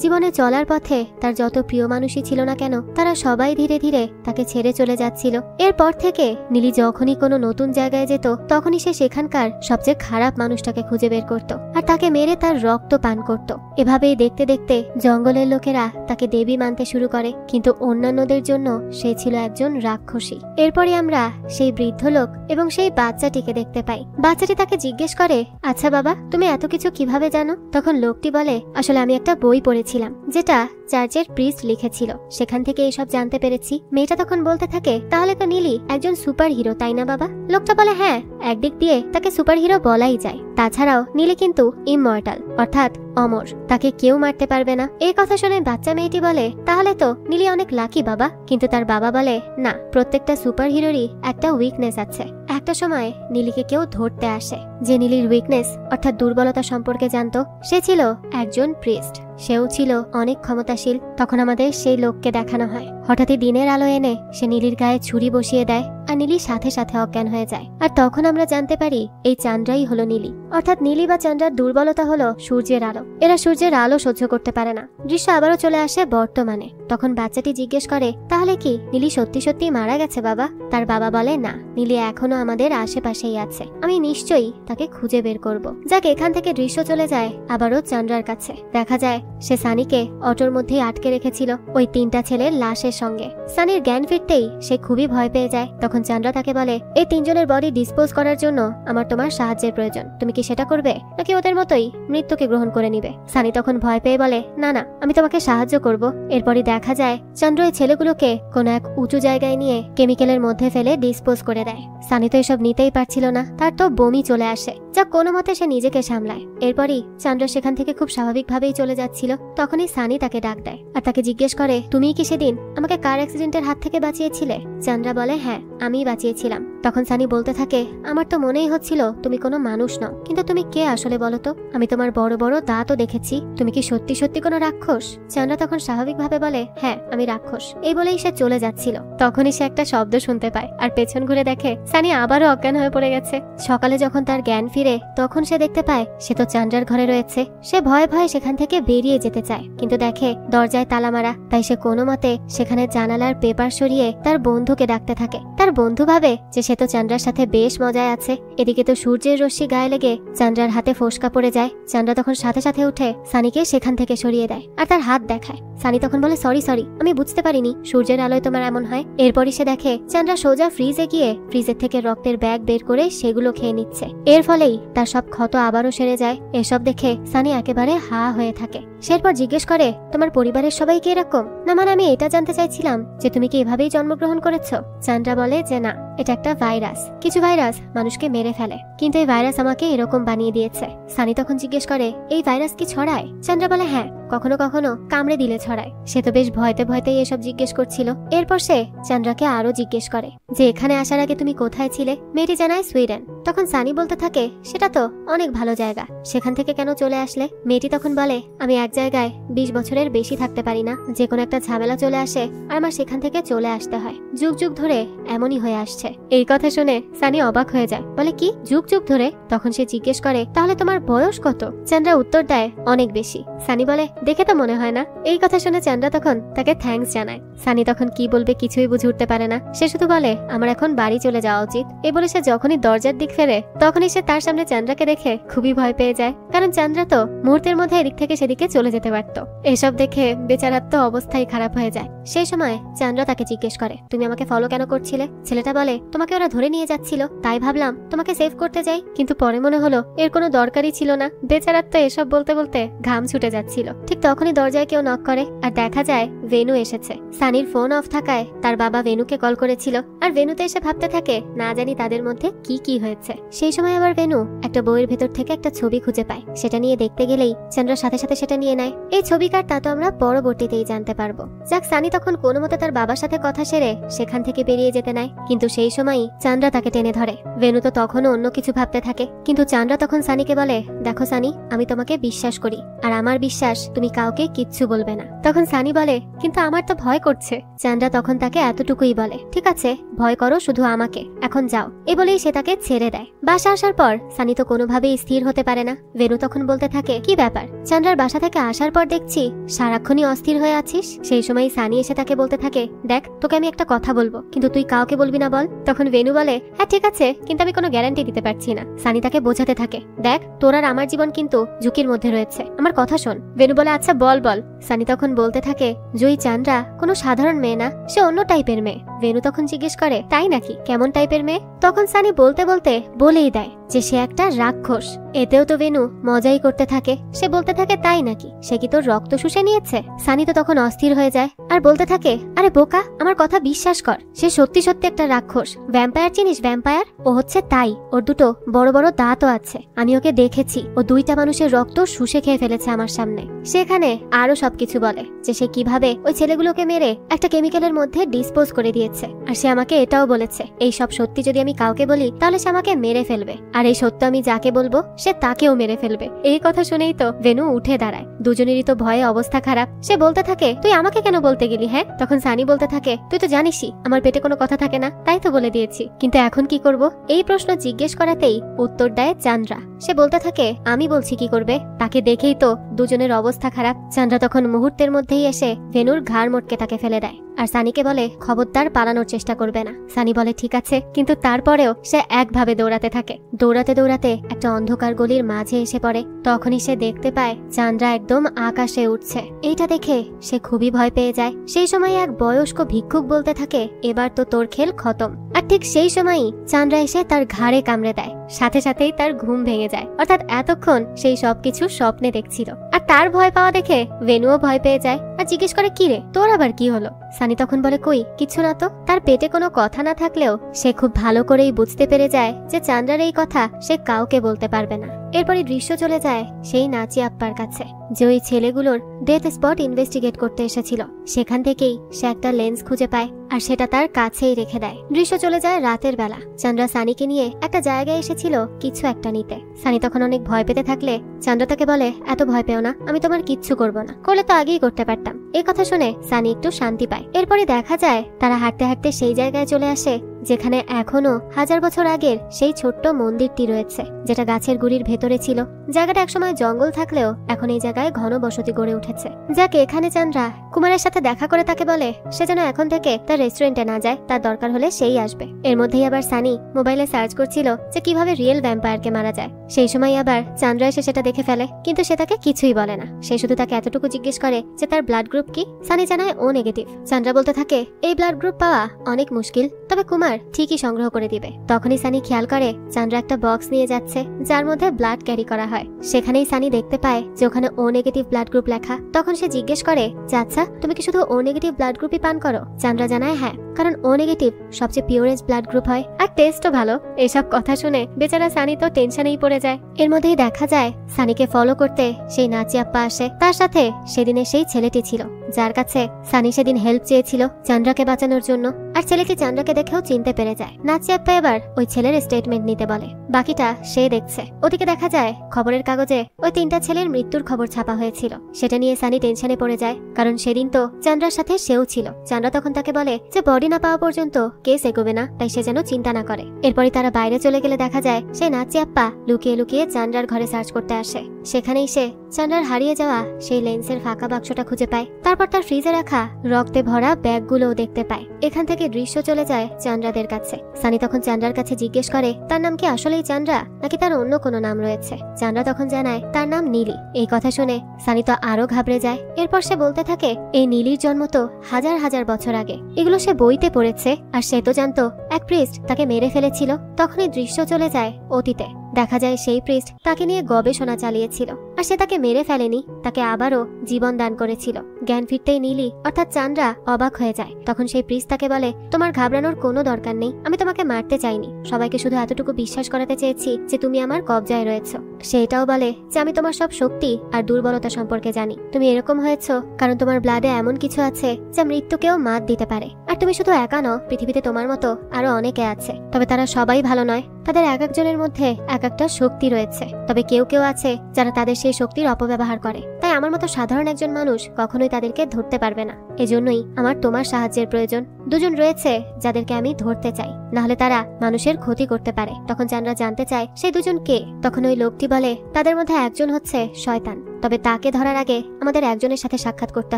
জীবনে চলার পথে তার যত প্রিয় মানুষই ছিল না কেন, তারা সবাই ধীরে ধীরে তাকে ছেড়ে চলে যাচ্ছিল। এরপর থেকে নীলি যখনই কোনো নতুন জায়গায় যেত, তখনই সে সেখানকার সবচেয়ে খারাপ মানুষটাকে খুঁজে বের করত আর তাকে মেরে তার রক্ত পান করত। এভাবেই দেখতে দেখতে জঙ্গলের লোকেরা তাকে দেবী মানতে শুরু করে, কিন্তু অন্যান্যদের জন্য সে ছিল একজন রাক্ষসী। এরপরে আমরা সেই বৃদ্ধ লোক এবং সেই বাচ্চাটিকে দেখতে পাই। বাচ্চাটি তাকে জিজ্ঞেস করে, আচ্ছা বাবা, তুমি এত কিছু কিভাবে জানো? তখন লোকটি বলে, আসলে আমি একটা বই পড়েছিলাম যেটা চার্চের প্রিস্ট লিখেছিল, সেখান থেকে এইসব জানতে পেরেছি। মেয়েটা তখন বলতে থাকে, তাহলে তো নীলি একজন সুপার হিরো, তাই না বাবা? লোকটা বলে, হ্যাঁ, একদিক দিয়ে তাকে সুপার হিরো বলাই যায়। তাছাড়াও নীলি কিন্তু ইমমর্টাল, অর্থাৎ অমর, তাকে কেউ মারতে পারবে না। এই কথা শুনে বাচ্চা মেয়েটি বলে, তাহলে তো নীলি অনেক লাকি বাবা। কিন্তু তার বাবা বলে, না, প্রত্যেকটা সুপার হিরোরই একটা উইকনেস আছে। একটা সময় নীলিকে কেউ ধরতে আসে, যে নীলির উইকনেস অর্থাৎ দুর্বলতা সম্পর্কে জানতো। সে ছিল একজন প্রিস্ট, সেও ছিল অনেক ক্ষমতাশীল। তখন আমাদের সেই লোককে দেখানো হয়। হঠাৎই দিনের আলো এনে সে নীলির গায়ে ছুরি বসিয়ে দেয় আর নীলি সাথে সাথে অজ্ঞান হয়ে যায়। আর তখন আমরা জানতে পারি এই চান্দ্রাই হলো নীলি, অর্থাৎ নীলি বা চান্দ্রার দুর্বলতা হলো সূর্যের আলো। এরা সূর্যের আলো সহ্য করতে পারে না। দৃশ্য আবারও চলে আসে বর্তমানে। তখন বাচ্চাটি জিজ্ঞেস করে, তাহলে কি নীলি সত্যি সত্যি মারা গেছে বাবা? তার বাবা বলে, না, নীলি এখনো আমাদের আশেপাশেই আছে, আমি নিশ্চয়ই তাকে খুঁজে বের করব। যাক, এখান থেকে দৃশ্য চলে যায় আবারও চান্দ্রার কাছে। দেখা যায় সে সানিকে অটোর মধ্যেই আটকে রেখেছিল ওই 3টা ছেলের লাশের সঙ্গে। সানির জ্ঞান ফিরতেই সে খুবই ভয় পেয়ে যায়। তখন চান্দ্রা তাকে বলে, এই 3 জনের বডি ডিসপোজ করার জন্য আমার তোমার সাহায্যের প্রয়োজন। তুমি কি সেটা করবে, নাকি ওদের মতোই মৃত্যুকে গ্রহণ করে নিবে? সানি তখন ভয় পেয়ে বলে, না না, আমি তোমাকে সাহায্য করব। এরপরই দেখা যায় চন্দ্র এই ছেলেগুলোকে কোন এক উঁচু জায়গায় নিয়ে কেমিক্যালের মধ্যে ফেলে ডিসপোজ করে দেয়। সানি তো এসব নিতেই পারছিল না, তার তো বমি চলে আসে। যা কোনো মতে সে নিজেকে সামলায়। এরপরই চন্দ্র সেখান থেকে খুব স্বাভাবিকভাবেই চলে যাচ্ছিল। তখনই সানি তাকে ডাক দেয় আর তাকে জিজ্ঞেস করে, তুমি কি সেদিন আমাকে কার অ্যাক্সিডেন্টের হাত থেকে বাঁচিয়েছিলে? চন্দ্রা বলে, হ্যাঁ, আমিই বাঁচিয়েছিলাম। তখন সানি বলতে থাকে, আমার তো মনেই হচ্ছিল তুমি কোনো মানুষ নও, কিন্তু তুমি কে আসলে বলো তো? আমি তোমার বড় বড় দাঁতও দেখেছি, তুমি কি সত্যি সত্যি কোনো রাক্ষস? চন্দ্রা তখন স্বাভাবিকভাবে বলে, হ্যাঁ, আমি রাক্ষস। এই বলেই সে চলে যাচ্ছিল। তখনই সে একটা শব্দ শুনতে পায় আর পেছন ঘুরে দেখে সানি আবারও অজ্ঞান হয়ে পড়ে গেছে। সকালে যখন তার জ্ঞান ফিরে, তখন সে দেখতে পায় সে তো চন্দ্রার ঘরে রয়েছে। সে ভয়ে ভয়ে সেখান থেকে বেরিয়ে যেতে চায়, কিন্তু দেখে দরজায় তালা মারা। তাই সে কোনো মতে সেখানে জানালার পেপার সরিয়ে তার বন্ধুকে ডাকতে থাকে। তার বন্ধু ভাবে যে সে সে তো চান্দ্রার সাথে বেশ মজায় আছে। এদিকে তো সূর্যের রশ্মি গায়ে লেগে চান্দ্রার হাতে ফোসকা পড়ে যায়। চান্দ্রা তখন সাথে সাথে উঠে সানিকে সেখান থেকে সরিয়ে দেয় আর তার হাত দেখায়। সানি তখন বলে সরি, আমি বুঝতে পারিনি সূর্যের আলোয় তোমার এমন হয়। এরপরই সে দেখে চান্দ্রা সোজা ফ্রিজে গিয়ে ফ্রিজের থেকে রক্তের ব্যাগ বের করে সেগুলো খেয়ে নিচ্ছে। এর ফলেই তার সব ক্ষত আবারও সেরে যায়। এসব দেখে সানি একেবারে হা হয়ে থাকে। সে এরপর জিজ্ঞেস করে, তোমার পরিবারের সবাই কি এরকম? না মানে আমি এটা জানতে চাইছিলাম যে তুমি কি এভাবেই জন্মগ্রহণ করেছো? চান্দ্রা বলে যে না, এটা একটা ভাইরাস। কিছু ভাইরাস মানুষকে মেরে ফেলে, কিন্তু এই ভাইরাস আমাকে এরকম বানিয়ে দিয়েছে। সানি তখন জিজ্ঞেস করে, এই ভাইরাস কি ছড়ায়? চান্দ্রা বলে হ্যাঁ, কখনো কখনো কামড়ে দিলে ছড়ায়। সে তো বেশ ভয়তে ভয়তেই এসব জিজ্ঞেস করছিল। এরপর সে চান্দ্রাকে আরো জিজ্ঞেস করে যে এখানে আসার আগে তুমি কোথায় ছিলে? মেয়েটি জানায় সুইডেন। তখন সানি বলতে থাকে, সেটা তো অনেক ভালো জায়গা, সেখান থেকে কেন চলে আসলে? মেয়েটি তখন বলে, আমি এক জায়গায় 20 বছরের বেশি থাকতে পারি না। যে কোনো একটা ঝামেলা চলে আসে আর আমার সেখান থেকে চলে আসতে হয়। যুগ যুগ ধরে এমনই হয়ে আসছে। এই কথা শুনে সানি অবাক হয়ে যায়, বলে কি যুগ যুগ ধরে? তখন সে জিজ্ঞেস করে, তাহলে তোমার বয়স কত? চান্দ্রা উত্তর দেয়, অনেক বেশি। সানি বলে, দেখে তো মনে হয় না। এই কথা শুনে চান্দ্রা তখন তাকে থ্যাঙ্কস জানায়। সানি তখন কি বলবে কিছুই বুঝে উঠতে পারে না। সে শুধু বলে, আমার এখন বাড়ি চলে যাওয়া উচিত। এই বলে সে যখনই দরজার দিক ফেরে তখনই সে তার সামনে চান্দ্রাকে দেখে খুবই ভয় পেয়ে যায়, কারণ চান্দ্রা তো মুহূর্তের মধ্যে এদিক থেকে সেদিকে চলে যেতে পারত। এসব দেখে বেচারার তো অবস্থাই খারাপ হয়ে যায়। সেই সময় চান্দ্রা তাকে জিজ্ঞেস করে, তুমি আমাকে ফলো কেন করছিলে? ছেলেটা বলে, তোমাকে ওরা ধরে নিয়ে যাচ্ছিল, তাই ভাবলাম তোমাকে সেভ করতে যাই, কিন্তু পরে মনে হলো এর কোনো দরকারই ছিল না। বেচারার তো এসব বলতে বলতে ঘাম ছুটে যাচ্ছিল। ঠিক তখনই দরজায় কেউ নক করে আর দেখা যায় ভেনু এসেছে। সানির ফোন অফ থাকায় তার বাবা ভেনুকে কল করেছিল, আর ভেনুতে এসে ভাবতে থাকে না জানি তাদের মধ্যে কি কি হয়েছে। সেই সময় আবার ভেনু একটা বইয়ের ভেতর থেকে একটা ছবি খুঁজে পায়। সেটা নিয়ে দেখতে গেলেই চান্দ্রার সাথে সাথে সেটা নিয়ে নেয়। এই ছবিকার তা তো আমরা পরবর্তীতেই জানতে পারবো। যাক, সানি তখন কোনো মতে তার বাবার সাথে কথা সেরে সেখান থেকে বেরিয়ে যেতে নেয়, কিন্তু সেই সময়ই চান্দ্রা তাকে টেনে ধরে। ভেনু তো তখনও অন্য কিছু ভাবতে থাকে, কিন্তু চান্দ্রা তখন সানিকে বলে, দেখো সানি, আমি তোমাকে বিশ্বাস করি, আর আমার বিশ্বাস তুমি কাউকে কিচ্ছু বলবে না। তখন সানি বলে, কিন্তু আমার তো ভয় করছে। চান্দ্রা তখন তাকে এতটুকুই বলে, ঠিক আছে, ভয় করো শুধু আমাকে, এখন যাও। এ বলেই সে তাকে ছেড়ে দেয়। বাসা আসার পর সানি তো কোনোভাবেই স্থির হতে পারে না। ভেনু তখন বলতে থাকে, কি ব্যাপার, চান্দ্রার বাসা থেকে আসার পর দেখছি সারাক্ষণই অস্থির হয়ে আছিস। সেই সময় সানি এসে তাকে বলতে থাকে, দেখ, তোকে আমি একটা কথা বলবো, কিন্তু তুই কাউকে বলবি না, বল। তখন ভেনু বলে, হ্যাঁ ঠিক আছে, কিন্তু আমি কোনো গ্যারান্টি দিতে পারছি না। সানি তাকে বোঝাতে থাকে, দেখ, তোর আর আমার জীবন কিন্তু ঝুঁকির মধ্যে রয়েছে, আমার কথা শোন। ভেনু বলে, আচ্ছা বল বল। সানি তখন বলতে থাকে, জয়ী চান্দ্রা কোনো সাধারণ মেয়ে না, সে অন্য টাইপের মেয়ে। ভেনু তখন জিজ্ঞেস করে, তাই নাকি, কেমন টাইপের মেয়ে? তখন সানি বলতে বলতে বলেই দেয় যে সে একটা রাক্ষস। এতেও তো ভেনু মজাই করতে থাকে। সে বলতে থাকে, তাই নাকি, সে কি তোর রক্ত শুষে নিয়েছে? সানি তো তখন অস্থির হয়ে যায় আর বলতে থাকে, আরে বোকা, আমার কথা বিশ্বাস কর, সে সত্যি সত্যি একটা রাক্ষস। ভ্যাম্পায়ার চিনিস? ভ্যাম্পায়ার, ও হচ্ছে তাই। ওর দুটো বড় বড় দাঁতও আছে, আমি ওকে দেখেছি। ও 2টা মানুষের রক্ত শুষে খেয়ে ফেলেছে আমার সামনে। সেখানে আরো সবকিছু বলে যে সে কিভাবে ওই ছেলেগুলোকে মেরে একটা কেমিক্যালের মধ্যে ডিসপোজ করে দিয়েছে। আর সে আমাকে এটাও বলেছে, এই সব সত্যি যদি আমি কাউকে বলি তাহলে সে আমাকে মেরে ফেলবে, আর এই সত্য আমি যাকে বলবো সে তাকেও মেরে ফেলবে। এই কথা শুনেই তো ভেনু উঠে দাঁড়ায়। দুজনেরই তো ভয়ে অবস্থা খারাপ। সে বলতে থাকে, তুই আমাকে কেন বলতে গেলি? হ্যাঁ। তখন সানি বলতে থাকে, তুই তো জানিসই আমার পেটে কোনো কথা থাকে না, তাই তো বলে দিয়েছি, কিন্তু এখন কি করব? এই প্রশ্ন জিজ্ঞেস করাতেই উত্তর দেয় চান্দ্রা। সে বলতে থাকে, আমি বলছি কি করবে? তাকে দেখেই তো দুজনের অবস্থা খারাপ। চান্দ্রা তখন মুহূর্তের মধ্যেই এসে ভেনুর ঘাড় মোটকে তাকে ফেলে দেয় আর সানিকে বলে, খবরদার পালানোর চেষ্টা করবে না। সানি বলে, ঠিক আছে, কিন্তু তারপরেও সে একভাবে দৌড়াতে থাকে। দৌড়াতে দৌড়াতে একটা অন্ধকার গলির মাঝে এসে পড়ে। তখনই সে দেখতে পায় চান্দ্রা একদম আকাশে উঠছে। এইটা দেখে সে খুবই ভয় পেয়ে যায়। সেই সময় এক বয়স্ক ভিক্ষুক বলতে থাকে, এবার তো তোর খেল খতম। আর ঠিক সেই সময়ই চান্দ্রা এসে তার ঘাড়ে কামড়ে দেয়। সাথে সাথেই তার ঘুম ভেঙে যায়, অর্থাৎ এতক্ষণ সেই সবকিছু স্বপ্নে দেখছিল। আর তার ভয় পাওয়া দেখে ভেনুও ভয় পেয়ে যায় আর জিজ্ঞেস করে, কি রে, তোর আবার কি হলো? সানি তখন বলে, কই কিছু না তো। তার পেটে কোনো কথা না থাকলেও সে খুব ভালো করেই বুঝতে পেরে যায় যে চান্দ্রার এই কথা সে কাউকে বলতে পারবে না। এরপরই দৃশ্য চলে যায় সেই নাচি আপ্পার কাছে, যে ওই ছেলেগুলোর ডেথ স্পট ইনভেস্টিগেট করতে এসেছিল। সেখান থেকেই সে একটা লেন্স খুঁজে পায় আর সেটা তার কাছেই রেখে দেয়। দৃশ্য চলে যায় রাতের বেলা। চান্দ্রা সানিকে নিয়ে একটা জায়গায় এসেছিল কিছু একটা নিতে। সানি তখন অনেক ভয় পেতে থাকলে চান্দ্রা তাকে বলে, এত ভয় পেও না, আমি তোমার কিচ্ছু করব না, করলে তো আগেই করতে পারতাম। এই কথা শুনে সানি একটু শান্তি পায়। এরপরে দেখা যায় তারা হাঁটতে হাঁটতে সেই জায়গায় চলে আসে যেখানে এখনো 1000 বছর আগের সেই ছোট্ট মন্দিরটি রয়েছে, যেটা গাছের গুড়ির ভেতরে ছিল। জায়গাটা একসময় জঙ্গল থাকলেও এখন এই জায়গায় ঘন বসতি গড়ে উঠেছে। যাকে এখানে চান্দ্রা কুমারের সাথে দেখা করে তাকে বলে সে যেন এখন থেকে তার রেস্টুরেন্টে না যায়, তার দরকার হলে সেই আসবে। এর মধ্যেই আবার সানি মোবাইলে সার্চ করছিল যে কিভাবে রিয়েল ভ্যাম্পায়ারকে মারা যায়। সেই সময় আবার চান্দ্রা এসে সেটা দেখে ফেলে, কিন্তু সে তাকে কিছুই বলে না। সে শুধু তাকে এতটুকু জিজ্ঞেস করে যে তার ব্লাড গ্রুপ কি। সানি জানায় ও নেগেটিভ। চান্দ্রা বলতে থাকে এই ব্লাড গ্রুপ পাওয়া অনেক মুশকিল, তবে কুমার ঠিকই সংগ্রহ করে দিবে। তখনই সানি খেয়াল করে চান্দ্রা একটা বক্স নিয়ে যাচ্ছে যার মধ্যে ব্লাড ক্যারি করা হয়। সেখানেই সানি দেখতে পায় যে ওখানে ও নেগেটিভ ব্লাড গ্রুপ লেখা। তখন সে জিজ্ঞেস করে যে আচ্ছা তুমি কি শুধু ও নেগেটিভ ব্লাড গ্রুপই পান করো? চান্দ্রা জানায় হ্যাঁ, কারণ ও নেগেটিভ সবচেয়ে পিওরেস্ট ব্লাড গ্রুপ হয় আর টেস্টও ভালো। এসব কথা শুনে বেচারা সানি তো টেনশনেই পড়ে যায়। এর মধ্যেই দেখা যায় সানিকে ফলো করতে সেই নাচি আপ্পা আসে। তার সাথে সেদিনে সেই ছেলেটি ছিল যার কাছে সানি সেদিন হেল্প চেয়েছিল চান্দ্রাকে বাঁচানোর জন্য। আর ছেলেটি চান্দ্রাকে দেখেও চিনতে পেরে যায়। নাচি আপ্পা এবার ওই ছেলের স্টেটমেন্ট নিতে বলে, বাকিটা সে দেখছে। ওদিকে দেখা যায় খবরের কাগজে ওই 3টা ছেলের মৃত্যুর খবর ছাপা হয়েছিল। সেটা নিয়ে সানি টেনশনে পড়ে যায়, কারণ সেদিন তো চান্দ্রার সাথে সেও ছিল। চান্দ্রা তখন তাকে বলে যে বডি না পাওয়া পর্যন্ত কেস এগোবে না, তাই সে যেন চিন্তা না করে। এরপরই তারা বাইরে চলে গেলে দেখা যায় সেই নাচি আপ্পা লুকিয়ে লুকিয়ে চান্দ্রার ঘরে সার্চ করতে আসে। সেখানেই সে চান্দ্রার হারিয়ে যাওয়া সেই লেন্সের ফাঁকা বাক্সটা খুঁজে পায়। তারপর তার ফ্রিজে রাখা রক্তে ভরা ব্যাগগুলোও দেখতে পায়। এখান থেকে দৃশ্য চলে যায় চান্দ্রাদের কাছে। সানি তখন চান্দ্রার কাছে জিজ্ঞেস করে তার নাম কি আসলেই চান্দ্রা নাকি তার অন্য কোনো নাম রয়েছে। চান্দ্রা তখন জানায় তার নাম নীলি। এই কথা শুনে সানি তো আরো ঘাবড়ে যায়। এরপর সে বলতে থাকে এই নীলির জন্ম তো হাজার হাজার বছর আগে। এগুলো সে বইতে পড়েছে, আর সে তো জানতো এক প্রিস্ট তাকে মেরে ফেলেছিল। তখনই দৃশ্য চলে যায় অতীতে। দেখা যায় সেই প্রিস্ট তাকে নিয়ে গবেষণা চালিয়েছিল, আর সে তাকে মেরে ফেলেনি, তাকে আবারও জীবন দান করেছিল। জ্ঞান ফিরতেই নীলি অর্থাৎ চান্দ্রা অবাক হয়ে যায়। তখন সেই প্রিস্ট তাকে বলে তোমার ঘাবড়ানোর কোনো দরকার নেই, আমি তোমাকে মারতে চাইনি, সবাইকে শুধু এতটুকু বিশ্বাস করাতে চেয়েছি যে তুমি আমার কবজায় রয়েছো। সে এটাও বলে যে আমি তোমার সব শক্তি আর দুর্বলতা সম্পর্কে জানি। তুমি এরকম হয়েছো কারণ তোমার ব্লাডে এমন কিছু আছে যা মৃত্যুকেও মাত দিতে পারে। আর তুমি শুধু একা নও, পৃথিবীতে তোমার মতো আরো অনেকে আছে, তবে তারা সবাই ভালো নয়। তাদের এক একজনের মধ্যে এক একটা শক্তি রয়েছে, তবে কেউ কেউ আছে যারা তাদের সেই শক্তির অপব্যবহার করে। তাই আমার মতো সাধারণ একজন মানুষ কখনোই তাদেরকে ধরতে পারবে না। এজন্যই আমার তোমার সাহায্যের প্রয়োজন। দুজন রয়েছে যাদেরকে আমি ধরতে চাই, না হলে তারা মানুষের ক্ষতি করতে পারে। তখন চান্দ্রা জানতে চায় সেই দুজন কে। তখন ওই লোকটি বলে তাদের মধ্যে একজন হচ্ছে শয়তান, তবে তাকে ধরার আগে আমাদের একজনের সাথে সাক্ষাৎ করতে